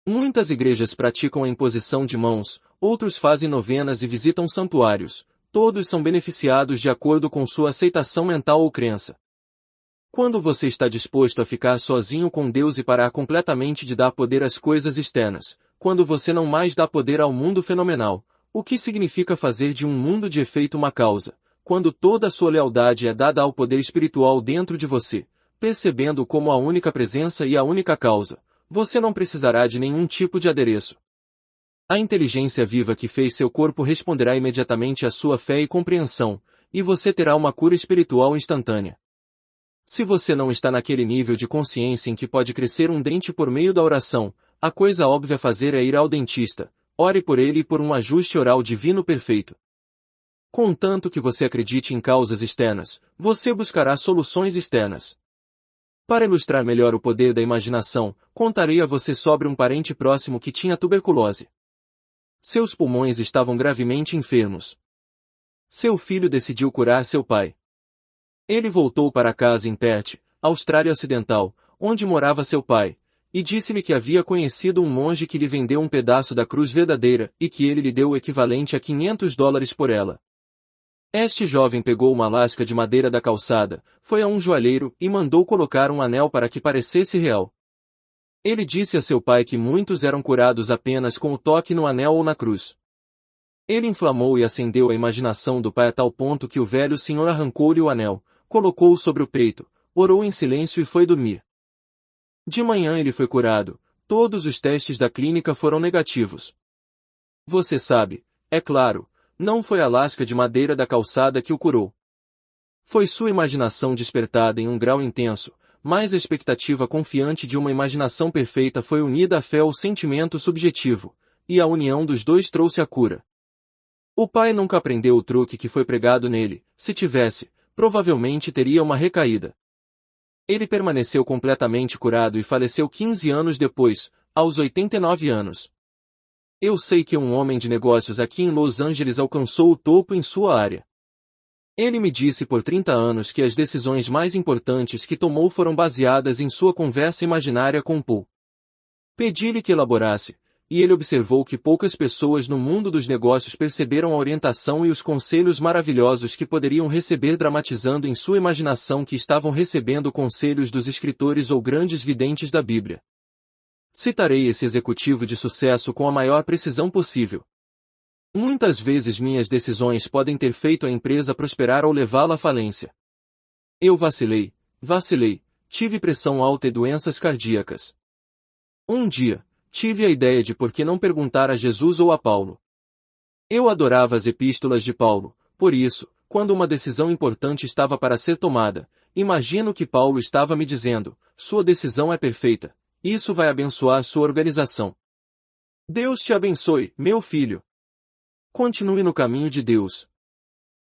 Muitas igrejas praticam a imposição de mãos, outros fazem novenas e visitam santuários. Todos são beneficiados de acordo com sua aceitação mental ou crença. Quando você está disposto a ficar sozinho com Deus e parar completamente de dar poder às coisas externas, quando você não mais dá poder ao mundo fenomenal, o que significa fazer de um mundo de efeito uma causa, quando toda a sua lealdade é dada ao poder espiritual dentro de você, percebendo como a única presença e a única causa, você não precisará de nenhum tipo de adereço. A inteligência viva que fez seu corpo responderá imediatamente à sua fé e compreensão, e você terá uma cura espiritual instantânea. Se você não está naquele nível de consciência em que pode crescer um dente por meio da oração, a coisa óbvia a fazer é ir ao dentista, ore por ele e por um ajuste oral divino perfeito. Contanto que você acredite em causas externas, você buscará soluções externas. Para ilustrar melhor o poder da imaginação, contarei a você sobre um parente próximo que tinha tuberculose. Seus pulmões estavam gravemente enfermos. Seu filho decidiu curar seu pai. Ele voltou para casa em Perth, Austrália Ocidental, onde morava seu pai, e disse-lhe que havia conhecido um monge que lhe vendeu um pedaço da cruz verdadeira e que ele lhe deu o equivalente a $500 por ela. Este jovem pegou uma lasca de madeira da calçada, foi a um joalheiro e mandou colocar um anel para que parecesse real. Ele disse a seu pai que muitos eram curados apenas com o toque no anel ou na cruz. Ele inflamou e acendeu a imaginação do pai a tal ponto que o velho senhor arrancou-lhe o anel, colocou-o sobre o peito, orou em silêncio e foi dormir. De manhã ele foi curado, todos os testes da clínica foram negativos. Você sabe, é claro, não foi a lasca de madeira da calçada que o curou. Foi sua imaginação despertada em um grau intenso, mais a expectativa confiante de uma imaginação perfeita foi unida à fé ao sentimento subjetivo, e a união dos dois trouxe a cura. O pai nunca aprendeu o truque que foi pregado nele, se tivesse, provavelmente teria uma recaída. Ele permaneceu completamente curado e faleceu 15 anos depois, aos 89 anos. Eu sei que um homem de negócios aqui em Los Angeles alcançou o topo em sua área. Ele me disse por 30 anos que as decisões mais importantes que tomou foram baseadas em sua conversa imaginária com Paul. Pedi-lhe que elaborasse, e ele observou que poucas pessoas no mundo dos negócios perceberam a orientação e os conselhos maravilhosos que poderiam receber dramatizando em sua imaginação que estavam recebendo conselhos dos escritores ou grandes videntes da Bíblia. Citarei esse executivo de sucesso com a maior precisão possível. Muitas vezes minhas decisões podem ter feito a empresa prosperar ou levá-la à falência. Eu vacilei, tive pressão alta e doenças cardíacas. Um dia, tive a ideia de por que não perguntar a Jesus ou a Paulo. Eu adorava as epístolas de Paulo, por isso, quando uma decisão importante estava para ser tomada, imagino que Paulo estava me dizendo, sua decisão é perfeita, isso vai abençoar sua organização. Deus te abençoe, meu filho. Continue no caminho de Deus.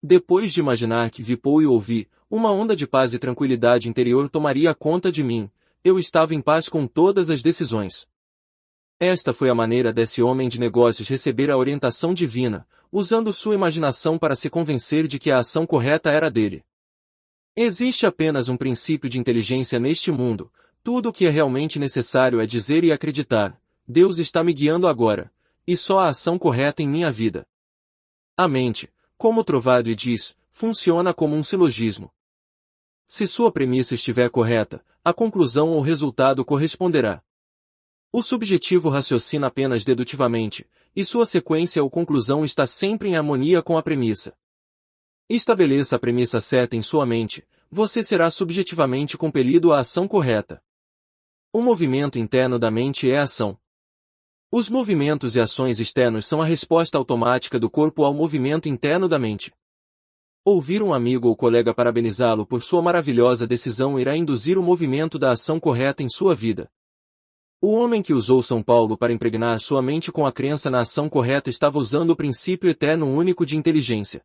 Depois de imaginar que vi Paul e ouvi, uma onda de paz e tranquilidade interior tomaria conta de mim, eu estava em paz com todas as decisões. Esta foi a maneira desse homem de negócios receber a orientação divina, usando sua imaginação para se convencer de que a ação correta era dele. Existe apenas um princípio de inteligência neste mundo, tudo o que é realmente necessário é dizer e acreditar, Deus está me guiando agora, e só a ação correta em minha vida. A mente, como o Trovado diz, funciona como um silogismo. Se sua premissa estiver correta, a conclusão ou resultado corresponderá. O subjetivo raciocina apenas dedutivamente, e sua sequência ou conclusão está sempre em harmonia com a premissa. Estabeleça a premissa certa em sua mente, você será subjetivamente compelido à ação correta. O movimento interno da mente é a ação. Os movimentos e ações externos são a resposta automática do corpo ao movimento interno da mente. Ouvir um amigo ou colega parabenizá-lo por sua maravilhosa decisão irá induzir o movimento da ação correta em sua vida. O homem que usou São Paulo para impregnar sua mente com a crença na ação correta estava usando o princípio eterno único de inteligência.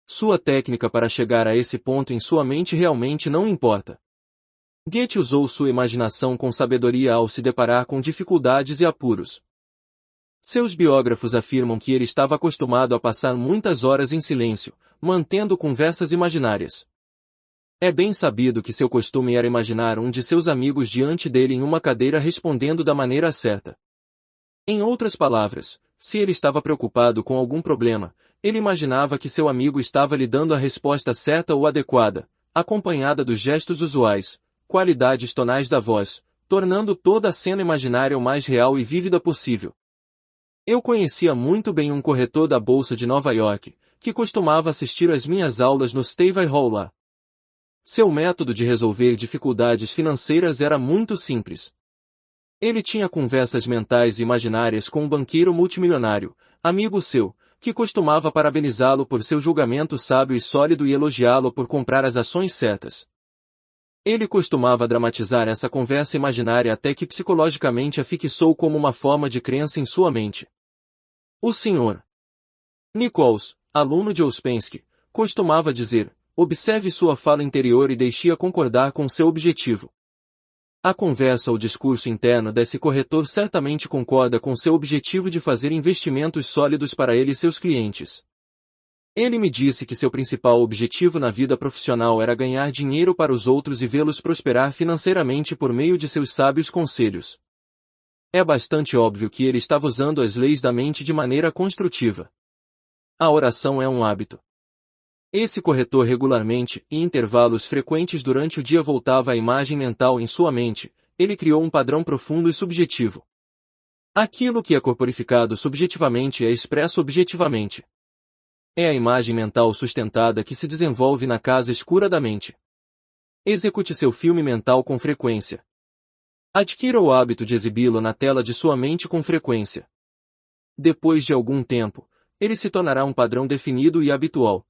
Sua técnica para chegar a esse ponto em sua mente realmente não importa. Goethe usou sua imaginação com sabedoria ao se deparar com dificuldades e apuros. Seus biógrafos afirmam que ele estava acostumado a passar muitas horas em silêncio, mantendo conversas imaginárias. É bem sabido que seu costume era imaginar um de seus amigos diante dele em uma cadeira respondendo da maneira certa. Em outras palavras, se ele estava preocupado com algum problema, ele imaginava que seu amigo estava lhe dando a resposta certa ou adequada, acompanhada dos gestos usuais, qualidades tonais da voz, tornando toda a cena imaginária o mais real e vívida possível. Eu conhecia muito bem um corretor da Bolsa de Nova York, que costumava assistir às minhas aulas no Stevie Hall lá. Seu método de resolver dificuldades financeiras era muito simples. Ele tinha conversas mentais e imaginárias com um banqueiro multimilionário, amigo seu, que costumava parabenizá-lo por seu julgamento sábio e sólido e elogiá-lo por comprar as ações certas. Ele costumava dramatizar essa conversa imaginária até que psicologicamente a fixou como uma forma de crença em sua mente. O Sr. Nichols, aluno de Ouspensky, costumava dizer, observe sua fala interior e deixe-a concordar com seu objetivo. A conversa ou discurso interno desse corretor certamente concorda com seu objetivo de fazer investimentos sólidos para ele e seus clientes. Ele me disse que seu principal objetivo na vida profissional era ganhar dinheiro para os outros e vê-los prosperar financeiramente por meio de seus sábios conselhos. É bastante óbvio que ele estava usando as leis da mente de maneira construtiva. A oração é um hábito. Esse corretor regularmente, em intervalos frequentes durante o dia voltava a imagem mental em sua mente, ele criou um padrão profundo e subjetivo. Aquilo que é corporificado subjetivamente é expresso objetivamente. É a imagem mental sustentada que se desenvolve na casa escura da mente. Execute seu filme mental com frequência. Adquira o hábito de exibi-lo na tela de sua mente com frequência. Depois de algum tempo, ele se tornará um padrão definido e habitual.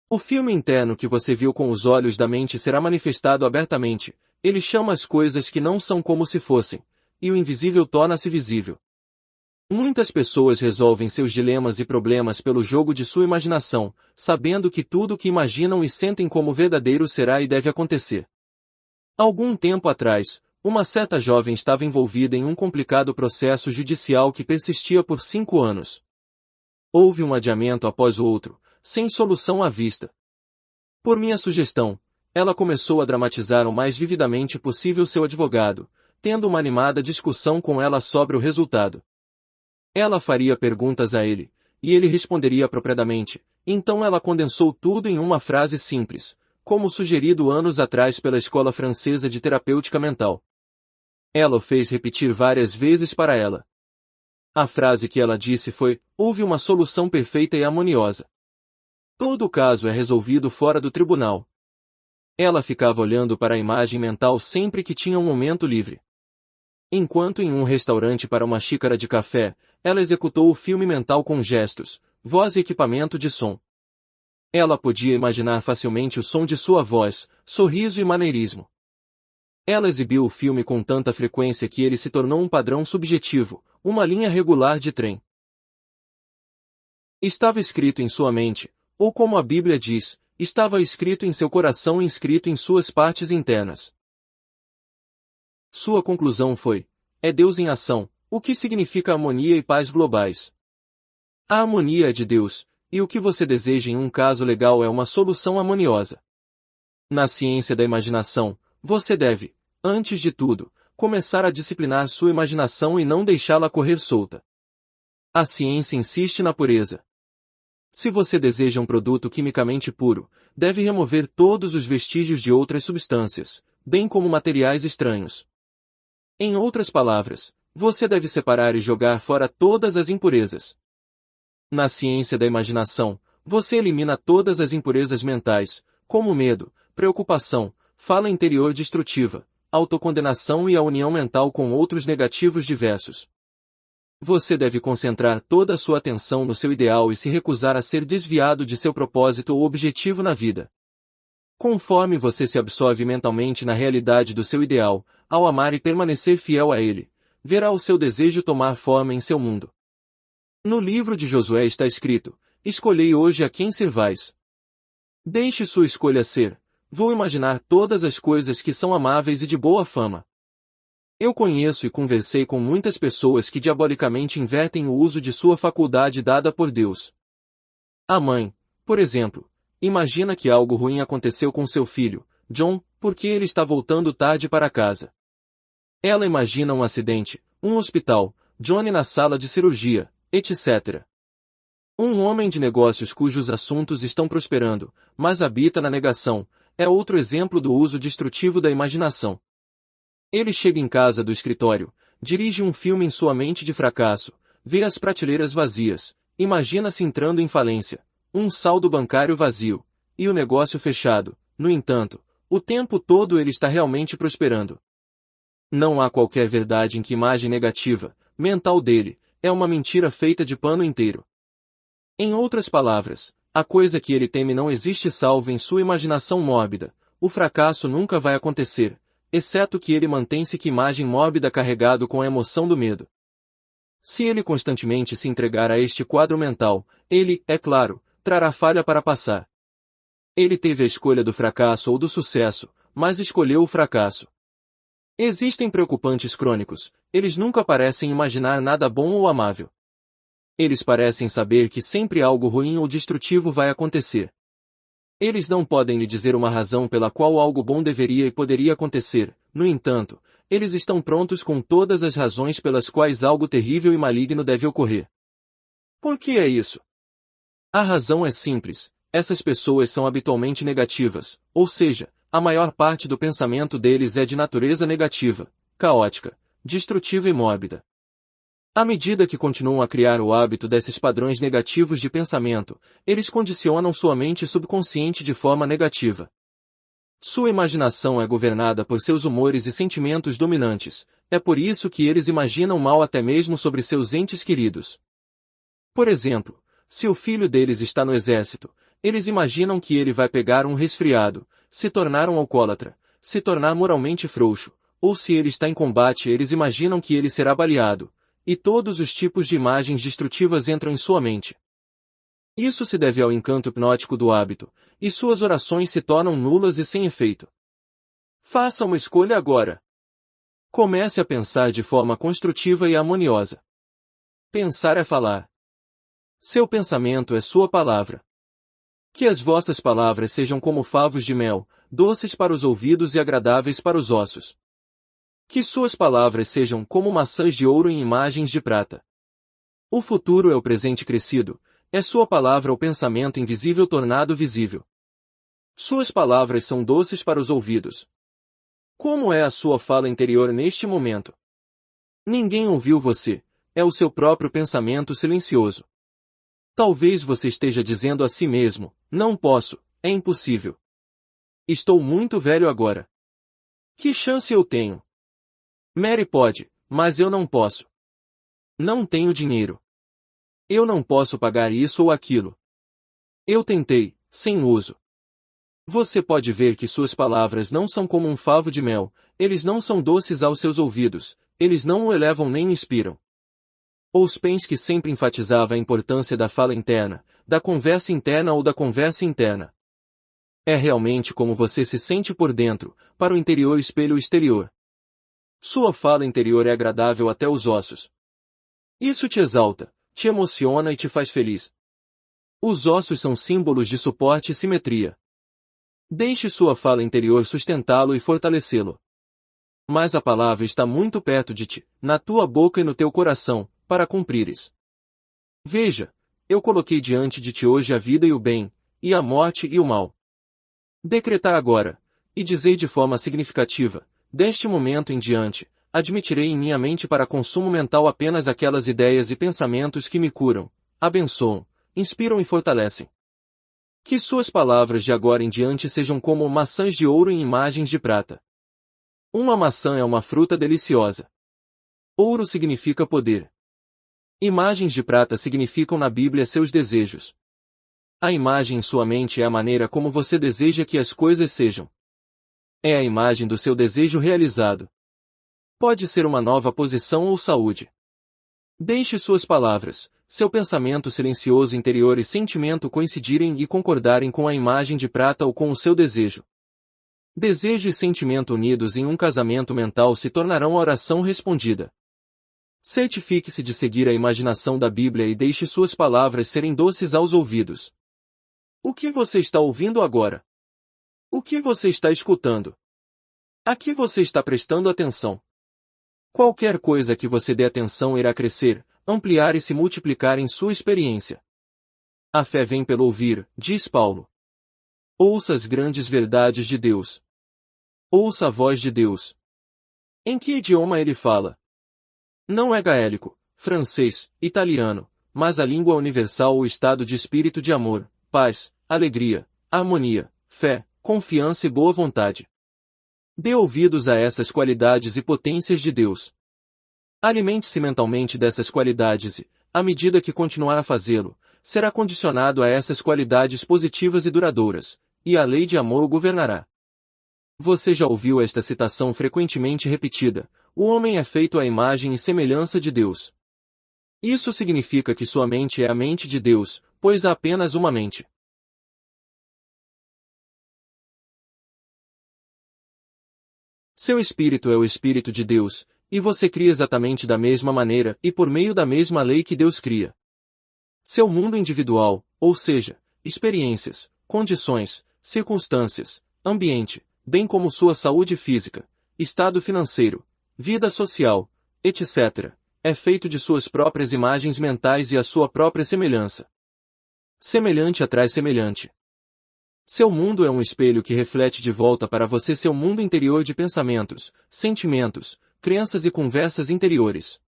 O filme interno que você viu com os olhos da mente será manifestado abertamente, Ele chama as coisas que não são como se fossem, e o invisível torna-se visível. Muitas pessoas resolvem seus dilemas e problemas pelo jogo de sua imaginação, sabendo que tudo o que imaginam e sentem como verdadeiro será e deve acontecer. Algum tempo atrás, uma certa jovem estava envolvida em um complicado processo judicial que persistia por 5 anos. Houve um adiamento após o outro, sem solução à vista. Por minha sugestão, ela começou a dramatizar o mais vividamente possível seu advogado, tendo uma animada discussão com ela sobre o resultado. Ela faria perguntas a ele, e ele responderia apropriadamente. Então ela condensou tudo em uma frase simples, como sugerido anos atrás pela Escola Francesa de Terapêutica Mental. Ela o fez repetir várias vezes para ela. A frase que ela disse foi: houve uma solução perfeita e harmoniosa. Todo o caso é resolvido fora do tribunal. Ela ficava olhando para a imagem mental sempre que tinha um momento livre. Enquanto em um restaurante para uma xícara de café, ela executou o filme mental com gestos, voz e equipamento de som. Ela podia imaginar facilmente o som de sua voz, sorriso e maneirismo. Ela exibiu o filme com tanta frequência que ele se tornou um padrão subjetivo, uma linha regular de trem. Estava escrito em sua mente, ou como a Bíblia diz, estava escrito em seu coração e inscrito em suas partes internas. Sua conclusão foi: é Deus em ação, o que significa harmonia e paz globais. A harmonia é de Deus, e o que você deseja em um caso legal é uma solução harmoniosa. Na ciência da imaginação, você deve, antes de tudo, começar a disciplinar sua imaginação e não deixá-la correr solta. A ciência insiste na pureza. Se você deseja um produto quimicamente puro, deve remover todos os vestígios de outras substâncias, bem como materiais estranhos. Em outras palavras, você deve separar e jogar fora todas as impurezas. Na ciência da imaginação, você elimina todas as impurezas mentais, como medo, preocupação, fala interior destrutiva, autocondenação e a união mental com outros negativos diversos. Você deve concentrar toda a sua atenção no seu ideal e se recusar a ser desviado de seu propósito ou objetivo na vida. Conforme você se absorve mentalmente na realidade do seu ideal, ao amar e permanecer fiel a ele, verá o seu desejo tomar forma em seu mundo. No livro de Josué está escrito: escolhei hoje a quem servais. Deixe sua escolha ser: vou imaginar todas as coisas que são amáveis e de boa fama. Eu conheço e conversei com muitas pessoas que diabolicamente invertem o uso de sua faculdade dada por Deus. A mãe, por exemplo, imagina que algo ruim aconteceu com seu filho, John, porque ele está voltando tarde para casa. Ela imagina um acidente, um hospital, Johnny na sala de cirurgia, etc. Um homem de negócios cujos assuntos estão prosperando, mas habita na negação, é outro exemplo do uso destrutivo da imaginação. Ele chega em casa do escritório, dirige um filme em sua mente de fracasso, vê as prateleiras vazias, imagina-se entrando em falência, um saldo bancário vazio, e o negócio fechado. No entanto, o tempo todo ele está realmente prosperando. Não há qualquer verdade em que imagem negativa, mental dele, é uma mentira feita de pano inteiro. Em outras palavras, a coisa que ele teme não existe salvo em sua imaginação mórbida, o fracasso nunca vai acontecer, exceto que ele mantém-se que imagem mórbida carregado com a emoção do medo. Se ele constantemente se entregar a este quadro mental, ele, é claro, trará falha para passar. Ele teve a escolha do fracasso ou do sucesso, mas escolheu o fracasso. Existem preocupantes crônicos, eles nunca parecem imaginar nada bom ou amável. Eles parecem saber que sempre algo ruim ou destrutivo vai acontecer. Eles não podem lhe dizer uma razão pela qual algo bom deveria e poderia acontecer, no entanto, eles estão prontos com todas as razões pelas quais algo terrível e maligno deve ocorrer. Por que é isso? A razão é simples: essas pessoas são habitualmente negativas, ou seja, a maior parte do pensamento deles é de natureza negativa, caótica, destrutiva e mórbida. À medida que continuam a criar o hábito desses padrões negativos de pensamento, eles condicionam sua mente subconsciente de forma negativa. Sua imaginação é governada por seus humores e sentimentos dominantes, é por isso que eles imaginam mal até mesmo sobre seus entes queridos. Por exemplo, se o filho deles está no exército, eles imaginam que ele vai pegar um resfriado, se tornar um alcoólatra, se tornar moralmente frouxo, ou se ele está em combate eles imaginam que ele será baleado, e todos os tipos de imagens destrutivas entram em sua mente. Isso se deve ao encanto hipnótico do hábito, e suas orações se tornam nulas e sem efeito. Faça uma escolha agora. Comece a pensar de forma construtiva e harmoniosa. Pensar é falar. Seu pensamento é sua palavra. Que as vossas palavras sejam como favos de mel, doces para os ouvidos e agradáveis para os ossos. Que suas palavras sejam como maçãs de ouro em imagens de prata. O futuro é o presente crescido, é sua palavra o pensamento invisível tornado visível. Suas palavras são doces para os ouvidos. Como é a sua fala interior neste momento? Ninguém ouviu você, é o seu próprio pensamento silencioso. Talvez você esteja dizendo a si mesmo, não posso, é impossível. Estou muito velho agora. Que chance eu tenho? Mary pode, mas eu não posso. Não tenho dinheiro. Eu não posso pagar isso ou aquilo. Eu tentei, sem uso. Você pode ver que suas palavras não são como um favo de mel, eles não são doces aos seus ouvidos, eles não o elevam nem inspiram. Ouspensky sempre enfatizava a importância da fala interna, da conversa interna ou da conversa interna. É realmente como você se sente por dentro, para o interior espelho o exterior. Sua fala interior é agradável até os ossos. Isso te exalta, te emociona e te faz feliz. Os ossos são símbolos de suporte e simetria. Deixe sua fala interior sustentá-lo e fortalecê-lo. Mas a palavra está muito perto de ti, na tua boca e no teu coração, para cumprires. Veja, eu coloquei diante de ti hoje a vida e o bem, e a morte e o mal. Decretar agora, e dizei de forma significativa, deste momento em diante, admitirei em minha mente para consumo mental apenas aquelas ideias e pensamentos que me curam, abençoam, inspiram e fortalecem. Que suas palavras de agora em diante sejam como maçãs de ouro em imagens de prata. Uma maçã é uma fruta deliciosa. Ouro significa poder. Imagens de prata significam na Bíblia seus desejos. A imagem em sua mente é a maneira como você deseja que as coisas sejam. É a imagem do seu desejo realizado. Pode ser uma nova posição ou saúde. Deixe suas palavras, seu pensamento silencioso interior e sentimento coincidirem e concordarem com a imagem de prata ou com o seu desejo. Desejo e sentimento unidos em um casamento mental se tornarão a oração respondida. Certifique-se de seguir a imaginação da Bíblia e deixe suas palavras serem doces aos ouvidos. O que você está ouvindo agora? O que você está escutando? A que você está prestando atenção? Qualquer coisa que você dê atenção irá crescer, ampliar e se multiplicar em sua experiência. A fé vem pelo ouvir, diz Paulo. Ouça as grandes verdades de Deus. Ouça a voz de Deus. Em que idioma ele fala? Não é gaélico, francês, italiano, mas a língua universal ou estado de espírito de amor, paz, alegria, harmonia, fé, confiança e boa vontade. Dê ouvidos a essas qualidades e potências de Deus. Alimente-se mentalmente dessas qualidades e, à medida que continuar a fazê-lo, será condicionado a essas qualidades positivas e duradouras, e a lei de amor o governará. Você já ouviu esta citação frequentemente repetida: o homem é feito à imagem e semelhança de Deus. Isso significa que sua mente é a mente de Deus, pois há apenas uma mente. Seu espírito é o espírito de Deus, e você cria exatamente da mesma maneira e por meio da mesma lei que Deus cria. Seu mundo individual, ou seja, experiências, condições, circunstâncias, ambiente, bem como sua saúde física, estado financeiro, vida social, etc., é feito de suas próprias imagens mentais e a sua própria semelhança. Semelhante atrai semelhante. Seu mundo é um espelho que reflete de volta para você seu mundo interior de pensamentos, sentimentos, crenças e conversas interiores.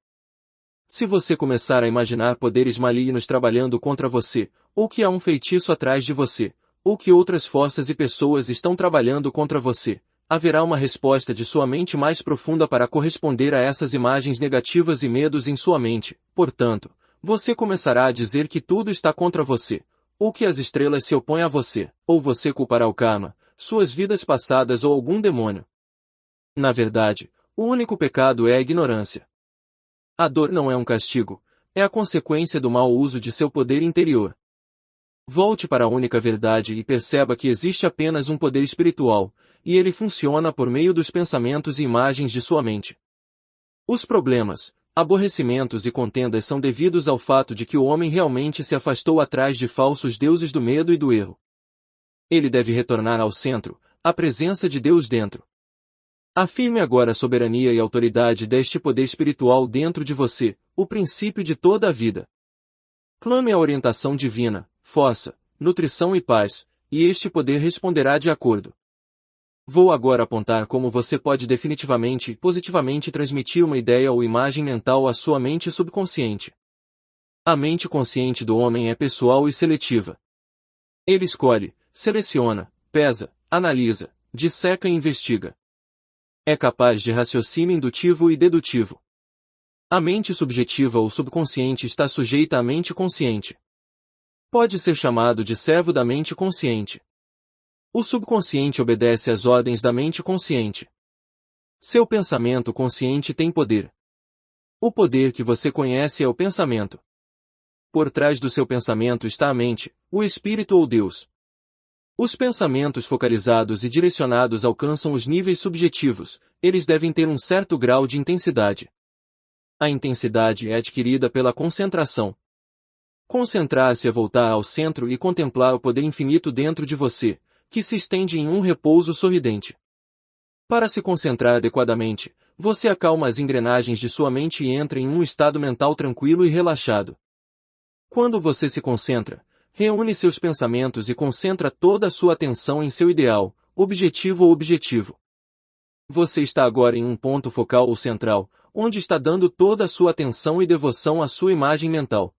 Se você começar a imaginar poderes malignos trabalhando contra você, ou que há um feitiço atrás de você, ou que outras forças e pessoas estão trabalhando contra você, haverá uma resposta de sua mente mais profunda para corresponder a essas imagens negativas e medos em sua mente. Portanto, você começará a dizer que tudo está contra você, ou que as estrelas se opõem a você, ou você culpará o karma, suas vidas passadas ou algum demônio. Na verdade, o único pecado é a ignorância. A dor não é um castigo, é a consequência do mau uso de seu poder interior. Volte para a única verdade e perceba que existe apenas um poder espiritual, e ele funciona por meio dos pensamentos e imagens de sua mente. Os problemas, aborrecimentos e contendas são devidos ao fato de que o homem realmente se afastou atrás de falsos deuses do medo e do erro. Ele deve retornar ao centro, à presença de Deus dentro. Afirme agora a soberania e autoridade deste poder espiritual dentro de você, o princípio de toda a vida. Clame a orientação divina, força, nutrição e paz, e este poder responderá de acordo. Vou agora apontar como você pode definitivamente e positivamente transmitir uma ideia ou imagem mental à sua mente subconsciente. A mente consciente do homem é pessoal e seletiva. Ele escolhe, seleciona, pesa, analisa, disseca e investiga. É capaz de raciocínio indutivo e dedutivo. A mente subjetiva ou subconsciente está sujeita à mente consciente. Pode ser chamado de servo da mente consciente. O subconsciente obedece às ordens da mente consciente. Seu pensamento consciente tem poder. O poder que você conhece é o pensamento. Por trás do seu pensamento está a mente, o espírito ou Deus. Os pensamentos focalizados e direcionados alcançam os níveis subjetivos, eles devem ter um certo grau de intensidade. A intensidade é adquirida pela concentração. Concentrar-se é voltar ao centro e contemplar o poder infinito dentro de você, que se estende em um repouso sorridente. Para se concentrar adequadamente, você acalma as engrenagens de sua mente e entra em um estado mental tranquilo e relaxado. Quando você se concentra, reúne seus pensamentos e concentra toda a sua atenção em seu ideal, objetivo ou objetivo. Você está agora em um ponto focal ou central, onde está dando toda a sua atenção e devoção à sua imagem mental.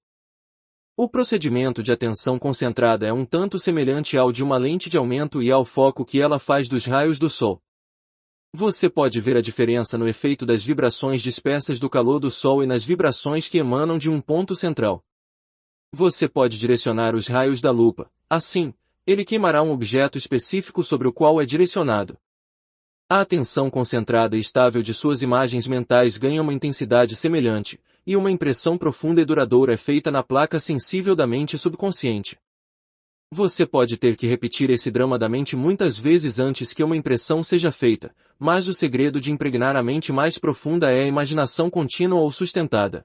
O procedimento de atenção concentrada é um tanto semelhante ao de uma lente de aumento e ao foco que ela faz dos raios do sol. Você pode ver a diferença no efeito das vibrações dispersas do calor do sol e nas vibrações que emanam de um ponto central. Você pode direcionar os raios da lupa, assim, ele queimará um objeto específico sobre o qual é direcionado. A atenção concentrada e estável de suas imagens mentais ganha uma intensidade semelhante, e uma impressão profunda e duradoura é feita na placa sensível da mente subconsciente. Você pode ter que repetir esse drama da mente muitas vezes antes que uma impressão seja feita, mas o segredo de impregnar a mente mais profunda é a imaginação contínua ou sustentada.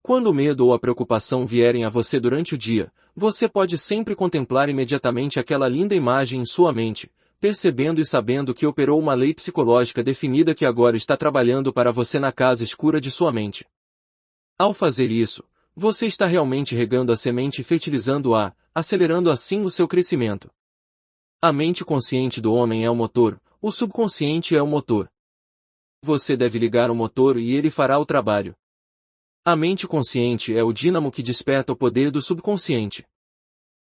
Quando o medo ou a preocupação vierem a você durante o dia, você pode sempre contemplar imediatamente aquela linda imagem em sua mente, percebendo e sabendo que operou uma lei psicológica definida que agora está trabalhando para você na casa escura de sua mente. Ao fazer isso, você está realmente regando a semente e fertilizando-a, acelerando assim o seu crescimento. A mente consciente do homem é o motor, o subconsciente é o motor. Você deve ligar o motor e ele fará o trabalho. A mente consciente é o dínamo que desperta o poder do subconsciente.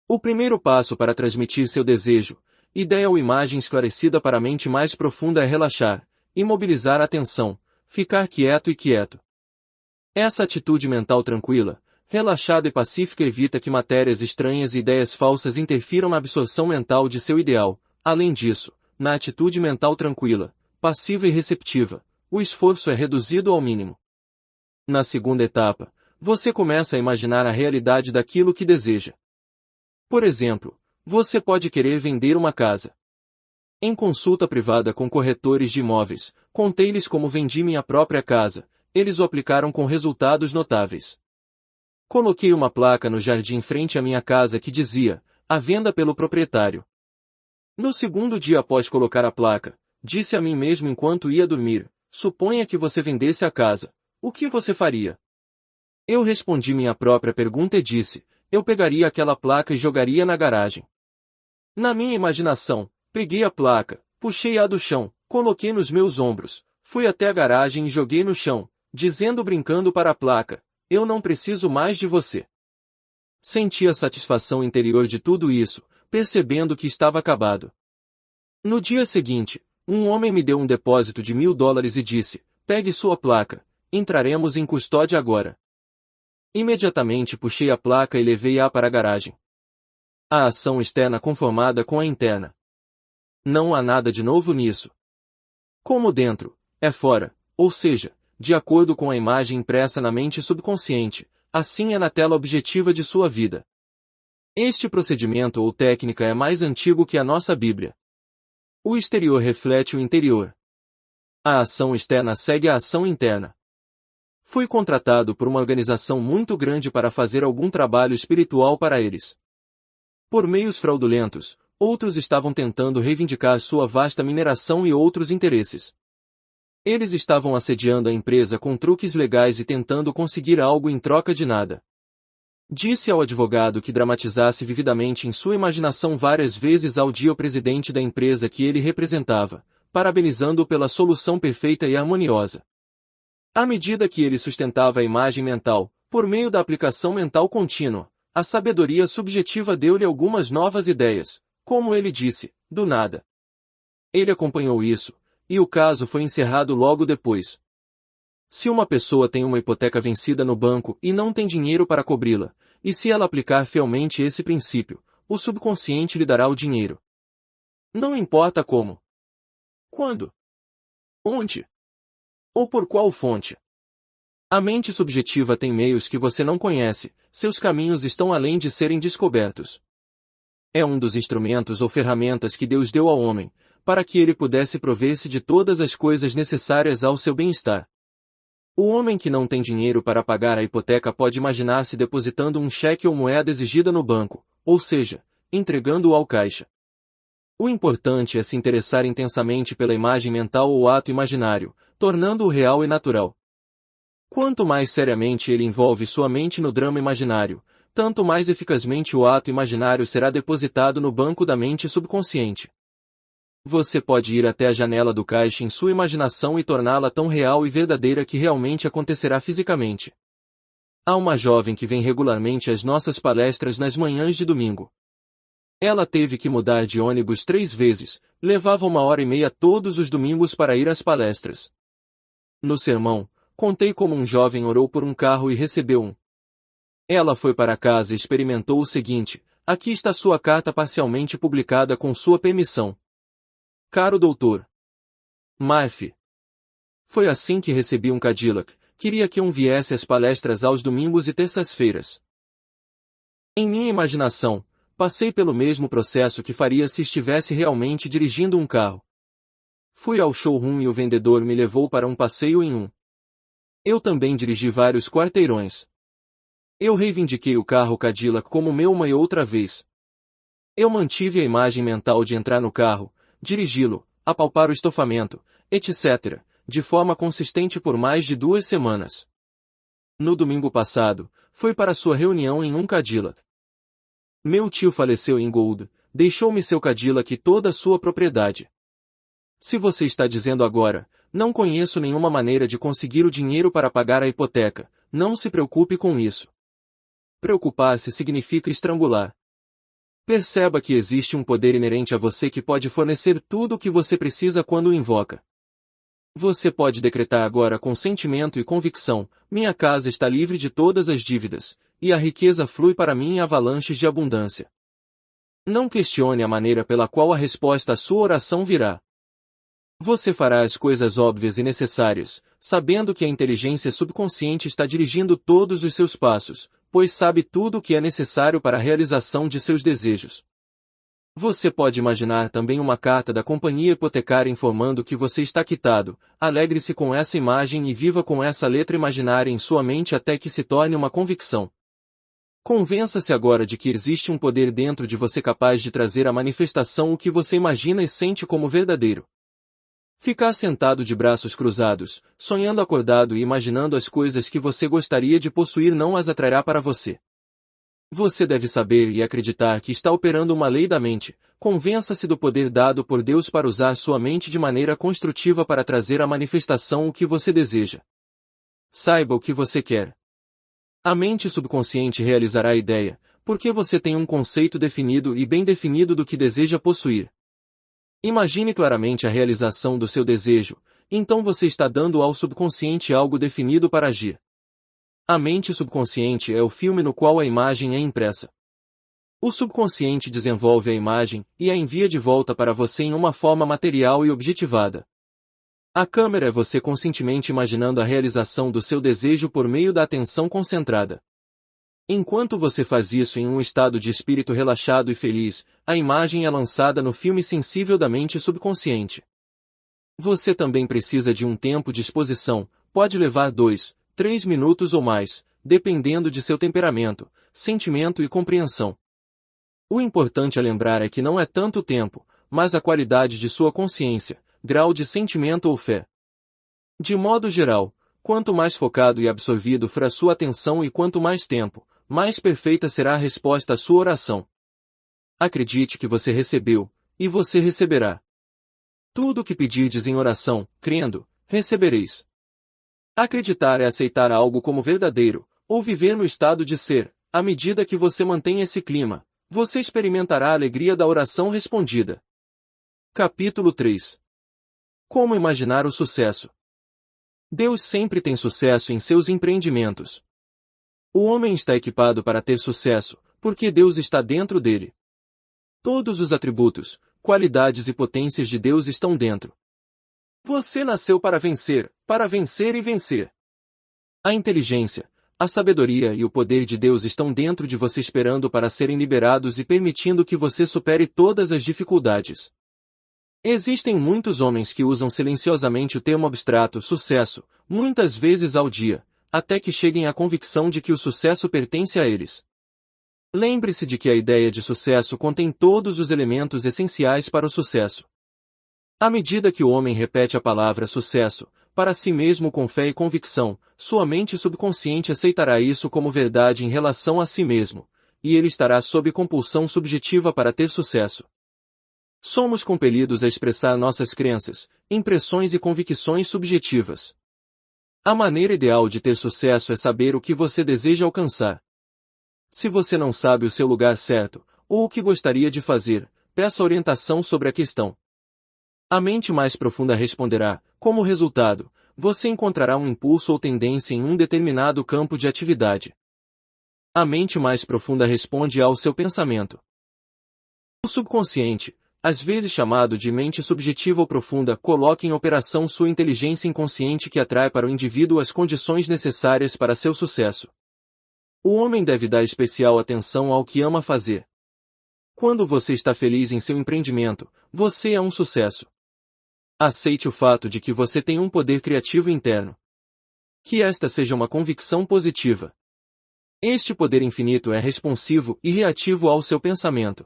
O primeiro passo para transmitir seu desejo, ideia ou imagem esclarecida para a mente mais profunda é relaxar, imobilizar a atenção, ficar quieto e quieto. Essa atitude mental tranquila, relaxada e pacífica evita que matérias estranhas e ideias falsas interfiram na absorção mental de seu ideal. Além disso, na atitude mental tranquila, passiva e receptiva, o esforço é reduzido ao mínimo. Na segunda etapa, você começa a imaginar a realidade daquilo que deseja. Por exemplo, você pode querer vender uma casa. Em consulta privada com corretores de imóveis, contei-lhes como vendi minha própria casa. Eles o aplicaram com resultados notáveis. Coloquei uma placa no jardim frente à minha casa que dizia, à venda pelo proprietário. No segundo dia após colocar a placa, disse a mim mesmo enquanto ia dormir, suponha que você vendesse a casa, o que você faria? Eu respondi minha própria pergunta e disse, eu pegaria aquela placa e jogaria na garagem. Na minha imaginação, peguei a placa, puxei-a do chão, coloquei nos meus ombros, fui até a garagem e joguei no chão, dizendo brincando para a placa, eu não preciso mais de você. Senti a satisfação interior de tudo isso, percebendo que estava acabado. No dia seguinte, um homem me deu um depósito de $1.000 e disse, pegue sua placa, entraremos em custódia agora. Imediatamente puxei a placa e levei-a para a garagem. A ação externa conformada com a interna. Não há nada de novo nisso. Como dentro, é fora, ou seja, de acordo com a imagem impressa na mente subconsciente, assim é na tela objetiva de sua vida. Este procedimento ou técnica é mais antigo que a nossa Bíblia. O exterior reflete o interior. A ação externa segue a ação interna. Fui contratado por uma organização muito grande para fazer algum trabalho espiritual para eles. Por meios fraudulentos, outros estavam tentando reivindicar sua vasta mineração e outros interesses. Eles estavam assediando a empresa com truques legais e tentando conseguir algo em troca de nada. Disse ao advogado que dramatizasse vividamente em sua imaginação várias vezes ao dia o presidente da empresa que ele representava, parabenizando-o pela solução perfeita e harmoniosa. À medida que ele sustentava a imagem mental, por meio da aplicação mental contínua, a sabedoria subjetiva deu-lhe algumas novas ideias, como ele disse, do nada. Ele acompanhou isso, e o caso foi encerrado logo depois. Se uma pessoa tem uma hipoteca vencida no banco e não tem dinheiro para cobri-la, e se ela aplicar fielmente esse princípio, o subconsciente lhe dará o dinheiro. Não importa como, quando, onde ou por qual fonte. A mente subjetiva tem meios que você não conhece, seus caminhos estão além de serem descobertos. É um dos instrumentos ou ferramentas que Deus deu ao homem, para que ele pudesse prover-se de todas as coisas necessárias ao seu bem-estar. O homem que não tem dinheiro para pagar a hipoteca pode imaginar-se depositando um cheque ou moeda exigida no banco, ou seja, entregando-o ao caixa. O importante é se interessar intensamente pela imagem mental ou ato imaginário, tornando-o real e natural. Quanto mais seriamente ele envolve sua mente no drama imaginário, tanto mais eficazmente o ato imaginário será depositado no banco da mente subconsciente. Você pode ir até a janela do caixa em sua imaginação e torná-la tão real e verdadeira que realmente acontecerá fisicamente. Há uma jovem que vem regularmente às nossas palestras nas manhãs de domingo. Ela teve que mudar de ônibus 3 vezes, levava 1h30 todos os domingos para ir às palestras. No sermão, contei como um jovem orou por um carro e recebeu um. Ela foi para casa e experimentou o seguinte: aqui está sua carta parcialmente publicada com sua permissão. Caro doutor Murphy. Foi assim que recebi um Cadillac, queria que viesse às palestras aos domingos e terças-feiras. Em minha imaginação, passei pelo mesmo processo que faria se estivesse realmente dirigindo um carro. Fui ao showroom e o vendedor me levou para um passeio em um. Eu também dirigi vários quarteirões. Eu reivindiquei o carro Cadillac como meu uma e outra vez. Eu mantive a imagem mental de entrar no carro, dirigi-lo, apalpar o estofamento, etc., de forma consistente por mais de 2 semanas. No domingo passado, fui para sua reunião em um Cadillac. Meu tio faleceu em Gold, deixou-me seu Cadillac e toda a sua propriedade. Se você está dizendo agora, não conheço nenhuma maneira de conseguir o dinheiro para pagar a hipoteca, não se preocupe com isso. Preocupar-se significa estrangular. Perceba que existe um poder inerente a você que pode fornecer tudo o que você precisa quando o invoca. Você pode decretar agora com sentimento e convicção: minha casa está livre de todas as dívidas, e a riqueza flui para mim em avalanches de abundância. Não questione a maneira pela qual a resposta à sua oração virá. Você fará as coisas óbvias e necessárias, sabendo que a inteligência subconsciente está dirigindo todos os seus passos, pois sabe tudo o que é necessário para a realização de seus desejos. Você pode imaginar também uma carta da companhia hipotecária informando que você está quitado. Alegre-se com essa imagem e viva com essa letra imaginária em sua mente até que se torne uma convicção. Convença-se agora de que existe um poder dentro de você capaz de trazer à manifestação o que você imagina e sente como verdadeiro. Ficar sentado de braços cruzados, sonhando acordado e imaginando as coisas que você gostaria de possuir não as atrairá para você. Você deve saber e acreditar que está operando uma lei da mente. Convença-se do poder dado por Deus para usar sua mente de maneira construtiva para trazer à manifestação o que você deseja. Saiba o que você quer. A mente subconsciente realizará a ideia, porque você tem um conceito definido e bem definido do que deseja possuir. Imagine claramente a realização do seu desejo, então você está dando ao subconsciente algo definido para agir. A mente subconsciente é o filme no qual a imagem é impressa. O subconsciente desenvolve a imagem e a envia de volta para você em uma forma material e objetivada. A câmera é você conscientemente imaginando a realização do seu desejo por meio da atenção concentrada. Enquanto você faz isso em um estado de espírito relaxado e feliz, a imagem é lançada no filme sensível da mente subconsciente. Você também precisa de um tempo de exposição, pode levar 2, 3 minutos ou mais, dependendo de seu temperamento, sentimento e compreensão. O importante a lembrar é que não é tanto tempo, mas a qualidade de sua consciência, grau de sentimento ou fé. De modo geral, quanto mais focado e absorvido for a sua atenção e quanto mais tempo, mais perfeita será a resposta à sua oração. Acredite que você recebeu, e você receberá. Tudo o que pedirdes em oração, crendo, recebereis. Acreditar é aceitar algo como verdadeiro, ou viver no estado de ser. À medida que você mantém esse clima, você experimentará a alegria da oração respondida. Capítulo 3. Como imaginar o sucesso? Deus sempre tem sucesso em seus empreendimentos. O homem está equipado para ter sucesso, porque Deus está dentro dele. Todos os atributos, qualidades e potências de Deus estão dentro. Você nasceu para vencer e vencer. A inteligência, a sabedoria e o poder de Deus estão dentro de você esperando para serem liberados e permitindo que você supere todas as dificuldades. Existem muitos homens que usam silenciosamente o termo abstrato sucesso, muitas vezes ao dia, até que cheguem à convicção de que o sucesso pertence a eles. Lembre-se de que a ideia de sucesso contém todos os elementos essenciais para o sucesso. À medida que o homem repete a palavra sucesso, para si mesmo com fé e convicção, sua mente subconsciente aceitará isso como verdade em relação a si mesmo, e ele estará sob compulsão subjetiva para ter sucesso. Somos compelidos a expressar nossas crenças, impressões e convicções subjetivas. A maneira ideal de ter sucesso é saber o que você deseja alcançar. Se você não sabe o seu lugar certo, ou o que gostaria de fazer, peça orientação sobre a questão. A mente mais profunda responderá, como resultado, você encontrará um impulso ou tendência em um determinado campo de atividade. A mente mais profunda responde ao seu pensamento. O subconsciente, às vezes chamado de mente subjetiva ou profunda, coloca em operação sua inteligência inconsciente que atrai para o indivíduo as condições necessárias para seu sucesso. O homem deve dar especial atenção ao que ama fazer. Quando você está feliz em seu empreendimento, você é um sucesso. Aceite o fato de que você tem um poder criativo interno. Que esta seja uma convicção positiva. Este poder infinito é responsivo e reativo ao seu pensamento.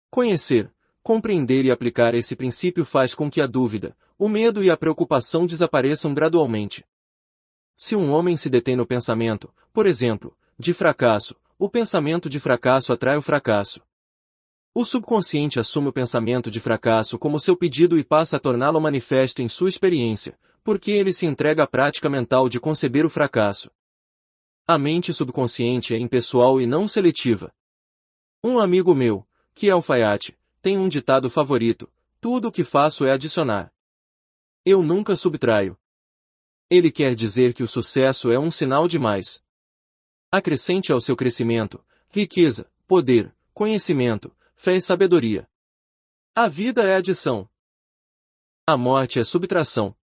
Conhecer, compreender e aplicar esse princípio faz com que a dúvida, o medo e a preocupação desapareçam gradualmente. Se um homem se detém no pensamento, por exemplo, de fracasso, o pensamento de fracasso atrai o fracasso. O subconsciente assume o pensamento de fracasso como seu pedido e passa a torná-lo manifesto em sua experiência, porque ele se entrega à prática mental de conceber o fracasso. A mente subconsciente é impessoal e não seletiva. Um amigo meu, que é alfaiate, tem um ditado favorito: tudo o que faço é adicionar. Eu nunca subtraio. Ele quer dizer que o sucesso é um sinal de mais. Acrescente ao seu crescimento riqueza, poder, conhecimento, fé e sabedoria. A vida é adição. A morte é subtração.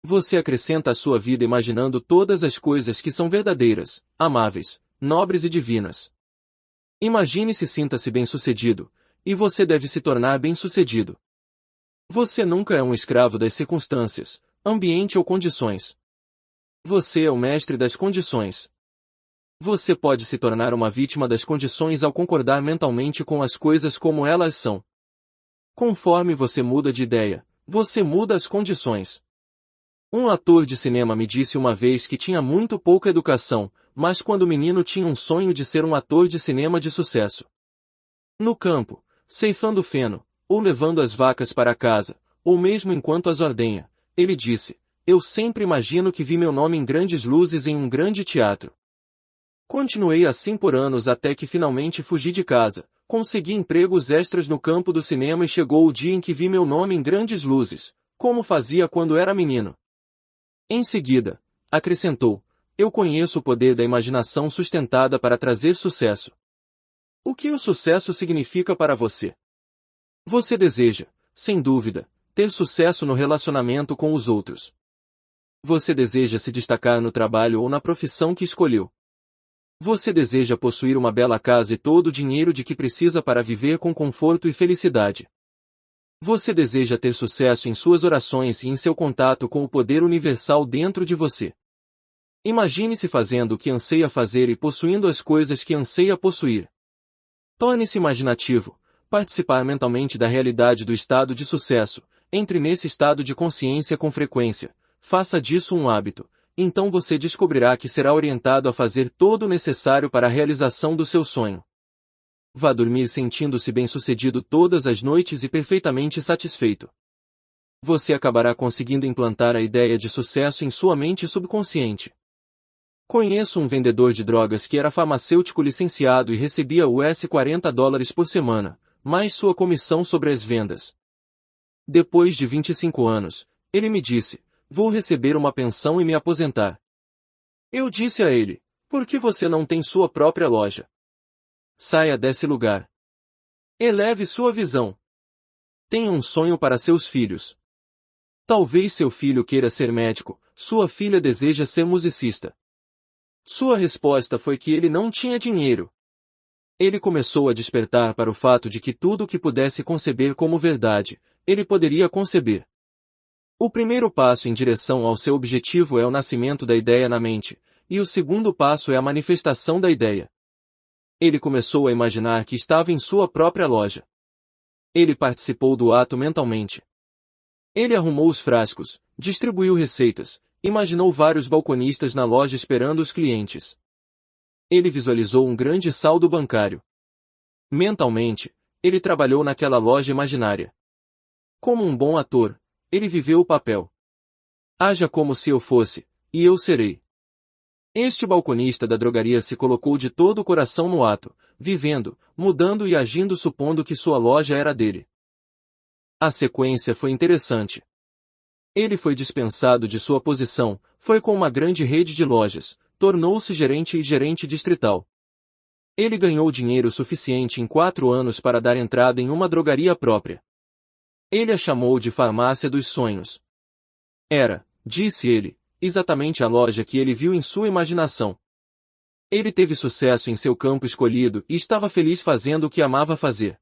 Você acrescenta à sua vida imaginando todas as coisas que são verdadeiras, amáveis, nobres e divinas. Imagine-se e sinta-se bem-sucedido, e você deve se tornar bem-sucedido. Você nunca é um escravo das circunstâncias, ambiente ou condições. Você é o mestre das condições. Você pode se tornar uma vítima das condições ao concordar mentalmente com as coisas como elas são. Conforme você muda de ideia, você muda as condições. Um ator de cinema me disse uma vez que tinha muito pouca educação, mas quando menino tinha um sonho de ser um ator de cinema de sucesso. No campo, ceifando feno, ou levando as vacas para casa, ou mesmo enquanto as ordenha, ele disse: eu sempre imagino que vi meu nome em grandes luzes em um grande teatro. Continuei assim por anos até que finalmente fugi de casa, consegui empregos extras no campo do cinema e chegou o dia em que vi meu nome em grandes luzes, como fazia quando era menino. Em seguida, acrescentou, eu conheço o poder da imaginação sustentada para trazer sucesso. O que o sucesso significa para você? Você deseja, sem dúvida, ter sucesso no relacionamento com os outros. Você deseja se destacar no trabalho ou na profissão que escolheu. Você deseja possuir uma bela casa e todo o dinheiro de que precisa para viver com conforto e felicidade. Você deseja ter sucesso em suas orações e em seu contato com o poder universal dentro de você. Imagine-se fazendo o que anseia fazer e possuindo as coisas que anseia possuir. Torne-se imaginativo, participar mentalmente da realidade do estado de sucesso, entre nesse estado de consciência com frequência, faça disso um hábito, então você descobrirá que será orientado a fazer todo o necessário para a realização do seu sonho. Vá dormir sentindo-se bem-sucedido todas as noites e perfeitamente satisfeito. Você acabará conseguindo implantar a ideia de sucesso em sua mente subconsciente. Conheço um vendedor de drogas que era farmacêutico licenciado e recebia US$ 40 por semana, mais sua comissão sobre as vendas. Depois de 25 anos, ele me disse, vou receber uma pensão e me aposentar. Eu disse a ele, por que você não tem sua própria loja? Saia desse lugar. Eleve sua visão. Tenha um sonho para seus filhos. Talvez seu filho queira ser médico, sua filha deseja ser musicista. Sua resposta foi que ele não tinha dinheiro. Ele começou a despertar para o fato de que tudo o que pudesse conceber como verdade, ele poderia conceber. O primeiro passo em direção ao seu objetivo é o nascimento da ideia na mente, e o segundo passo é a manifestação da ideia. Ele começou a imaginar que estava em sua própria loja. Ele participou do ato mentalmente. Ele arrumou os frascos, distribuiu receitas, imaginou vários balconistas na loja esperando os clientes. Ele visualizou um grande saldo bancário. Mentalmente, ele trabalhou naquela loja imaginária. Como um bom ator, ele viveu o papel. Haja como se eu fosse, e eu serei. Este balconista da drogaria se colocou de todo o coração no ato, vivendo, mudando e agindo supondo que sua loja era dele. A sequência foi interessante. Ele foi dispensado de sua posição, foi com uma grande rede de lojas, tornou-se gerente e gerente distrital. Ele ganhou dinheiro suficiente em 4 anos para dar entrada em uma drogaria própria. Ele a chamou de Farmácia dos Sonhos. Era, disse ele, exatamente a loja que ele viu em sua imaginação. Ele teve sucesso em seu campo escolhido e estava feliz fazendo o que amava fazer.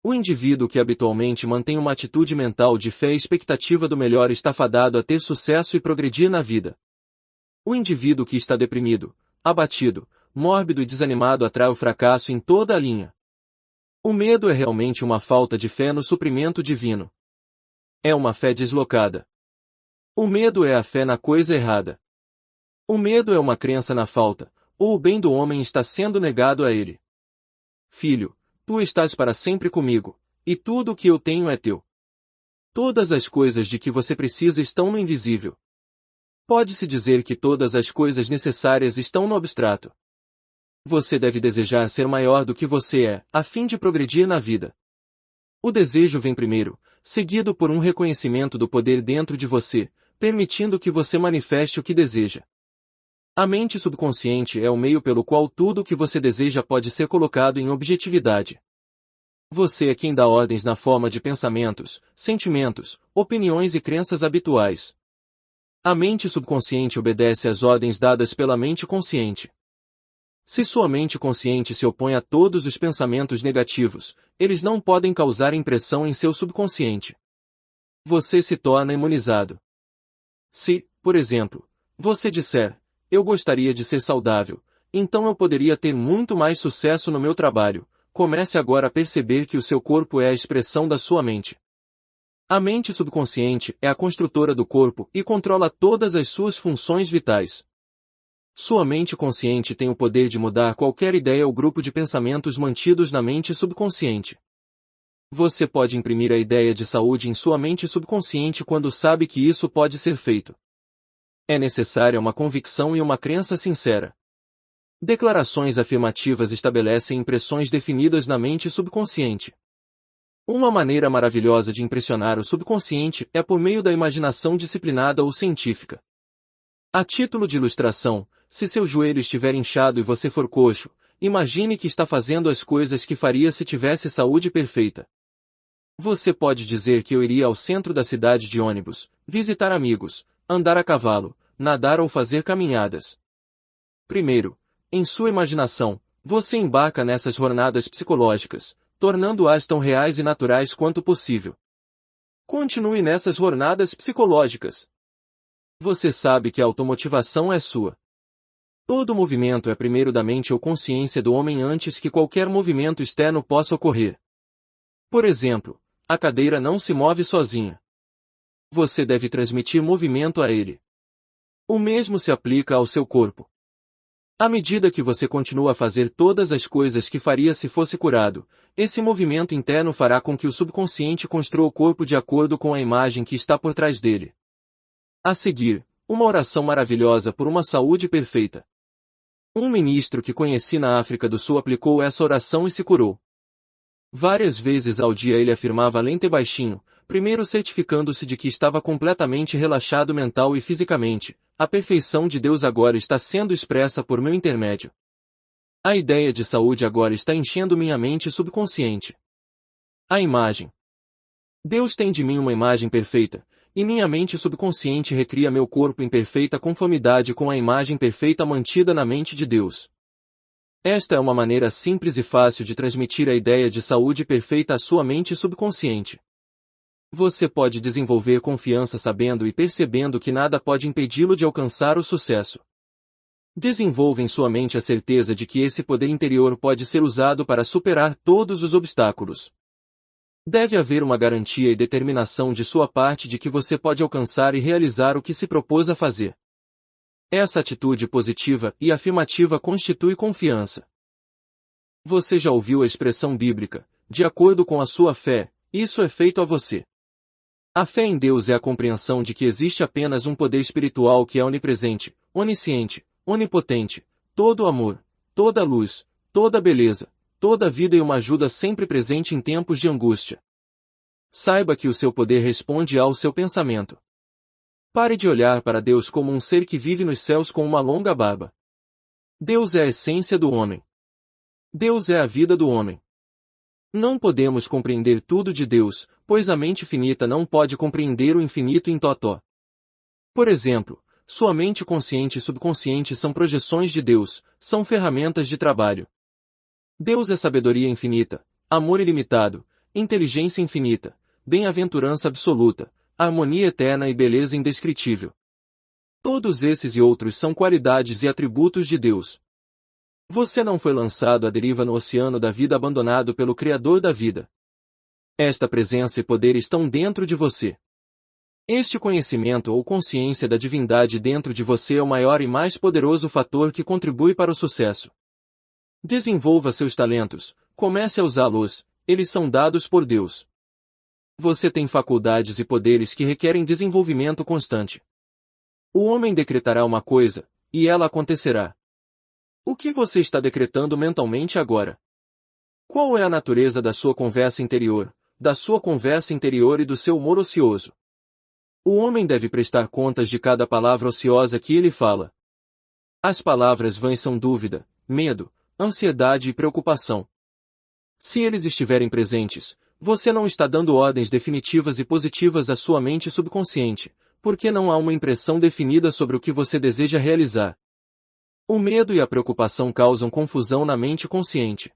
O indivíduo que habitualmente mantém uma atitude mental de fé e expectativa do melhor está fadado a ter sucesso e progredir na vida. O indivíduo que está deprimido, abatido, mórbido e desanimado atrai o fracasso em toda a linha. O medo é realmente uma falta de fé no suprimento divino. É uma fé deslocada. O medo é a fé na coisa errada. O medo é uma crença na falta, ou o bem do homem está sendo negado a ele. Filho, tu estás para sempre comigo, e tudo o que eu tenho é teu. Todas as coisas de que você precisa estão no invisível. Pode-se dizer que todas as coisas necessárias estão no abstrato. Você deve desejar ser maior do que você é, a fim de progredir na vida. O desejo vem primeiro, seguido por um reconhecimento do poder dentro de você, permitindo que você manifeste o que deseja. A mente subconsciente é o meio pelo qual tudo o que você deseja pode ser colocado em objetividade. Você é quem dá ordens na forma de pensamentos, sentimentos, opiniões e crenças habituais. A mente subconsciente obedece às ordens dadas pela mente consciente. Se sua mente consciente se opõe a todos os pensamentos negativos, eles não podem causar impressão em seu subconsciente. Você se torna imunizado. Se, por exemplo, você disser, eu gostaria de ser saudável, então eu poderia ter muito mais sucesso no meu trabalho, comece agora a perceber que o seu corpo é a expressão da sua mente. A mente subconsciente é a construtora do corpo e controla todas as suas funções vitais. Sua mente consciente tem o poder de mudar qualquer ideia ou grupo de pensamentos mantidos na mente subconsciente. Você pode imprimir a ideia de saúde em sua mente subconsciente quando sabe que isso pode ser feito. É necessária uma convicção e uma crença sincera. Declarações afirmativas estabelecem impressões definidas na mente subconsciente. Uma maneira maravilhosa de impressionar o subconsciente é por meio da imaginação disciplinada ou científica. A título de ilustração, se seu joelho estiver inchado e você for coxo, imagine que está fazendo as coisas que faria se tivesse saúde perfeita. Você pode dizer que eu iria ao centro da cidade de ônibus, visitar amigos, andar a cavalo, nadar ou fazer caminhadas. Primeiro, em sua imaginação, você embarca nessas jornadas psicológicas, tornando-as tão reais e naturais quanto possível. Continue nessas jornadas psicológicas. Você sabe que a automotivação é sua. Todo movimento é primeiro da mente ou consciência do homem antes que qualquer movimento externo possa ocorrer. Por exemplo, a cadeira não se move sozinha. Você deve transmitir movimento a ele. O mesmo se aplica ao seu corpo. À medida que você continua a fazer todas as coisas que faria se fosse curado, esse movimento interno fará com que o subconsciente construa o corpo de acordo com a imagem que está por trás dele. A seguir, uma oração maravilhosa por uma saúde perfeita. Um ministro que conheci na África do Sul aplicou essa oração e se curou. Várias vezes ao dia ele afirmava lento e baixinho, primeiro certificando-se de que estava completamente relaxado mental e fisicamente. A perfeição de Deus agora está sendo expressa por meu intermédio. A ideia de saúde agora está enchendo minha mente subconsciente. A imagem. Deus tem de mim uma imagem perfeita, e minha mente subconsciente recria meu corpo em perfeita conformidade com a imagem perfeita mantida na mente de Deus. Esta é uma maneira simples e fácil de transmitir a ideia de saúde perfeita à sua mente subconsciente. Você pode desenvolver confiança sabendo e percebendo que nada pode impedi-lo de alcançar o sucesso. Desenvolva em sua mente a certeza de que esse poder interior pode ser usado para superar todos os obstáculos. Deve haver uma garantia e determinação de sua parte de que você pode alcançar e realizar o que se propôs a fazer. Essa atitude positiva e afirmativa constitui confiança. Você já ouviu a expressão bíblica, de acordo com a sua fé, isso é feito a você. A fé em Deus é a compreensão de que existe apenas um poder espiritual que é onipresente, onisciente, onipotente, todo amor, toda luz, toda beleza, toda vida e uma ajuda sempre presente em tempos de angústia. Saiba que o seu poder responde ao seu pensamento. Pare de olhar para Deus como um ser que vive nos céus com uma longa barba. Deus é a essência do homem. Deus é a vida do homem. Não podemos compreender tudo de Deus, pois a mente finita não pode compreender o infinito em totó. Por exemplo, sua mente consciente e subconsciente são projeções de Deus, são ferramentas de trabalho. Deus é sabedoria infinita, amor ilimitado, inteligência infinita, bem-aventurança absoluta, harmonia eterna e beleza indescritível. Todos esses e outros são qualidades e atributos de Deus. Você não foi lançado à deriva no oceano da vida abandonado pelo Criador da vida. Esta presença e poder estão dentro de você. Este conhecimento ou consciência da divindade dentro de você é o maior e mais poderoso fator que contribui para o sucesso. Desenvolva seus talentos, comece a usá-los, eles são dados por Deus. Você tem faculdades e poderes que requerem desenvolvimento constante. O homem decretará uma coisa, e ela acontecerá. O que você está decretando mentalmente agora? Qual é a natureza da sua conversa interior, e do seu humor ocioso? O homem deve prestar contas de cada palavra ociosa que ele fala. As palavras vãs são dúvida, medo, ansiedade e preocupação. Se eles estiverem presentes, você não está dando ordens definitivas e positivas à sua mente subconsciente, porque não há uma impressão definida sobre o que você deseja realizar. O medo e a preocupação causam confusão na mente consciente.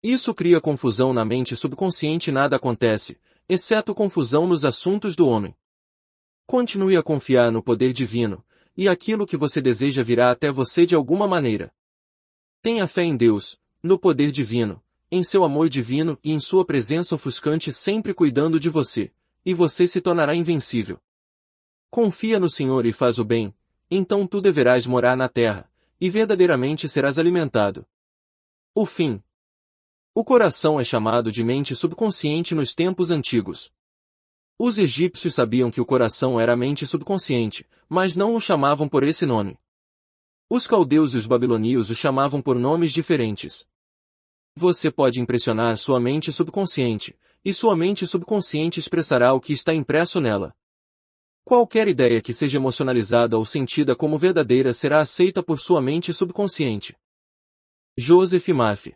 Isso cria confusão na mente subconsciente e nada acontece, exceto confusão nos assuntos do homem. Continue a confiar no poder divino, e aquilo que você deseja virá até você de alguma maneira. Tenha fé em Deus, no poder divino, em seu amor divino e em sua presença ofuscante sempre cuidando de você, e você se tornará invencível. Confia no Senhor e faz o bem, então tu deverás morar na terra, e verdadeiramente serás alimentado. O fim. O coração é chamado de mente subconsciente nos tempos antigos. Os egípcios sabiam que o coração era a mente subconsciente, mas não o chamavam por esse nome. Os caldeus e os babilônios o chamavam por nomes diferentes. Você pode impressionar sua mente subconsciente, e sua mente subconsciente expressará o que está impresso nela. Qualquer ideia que seja emocionalizada ou sentida como verdadeira será aceita por sua mente subconsciente. Joseph Maff.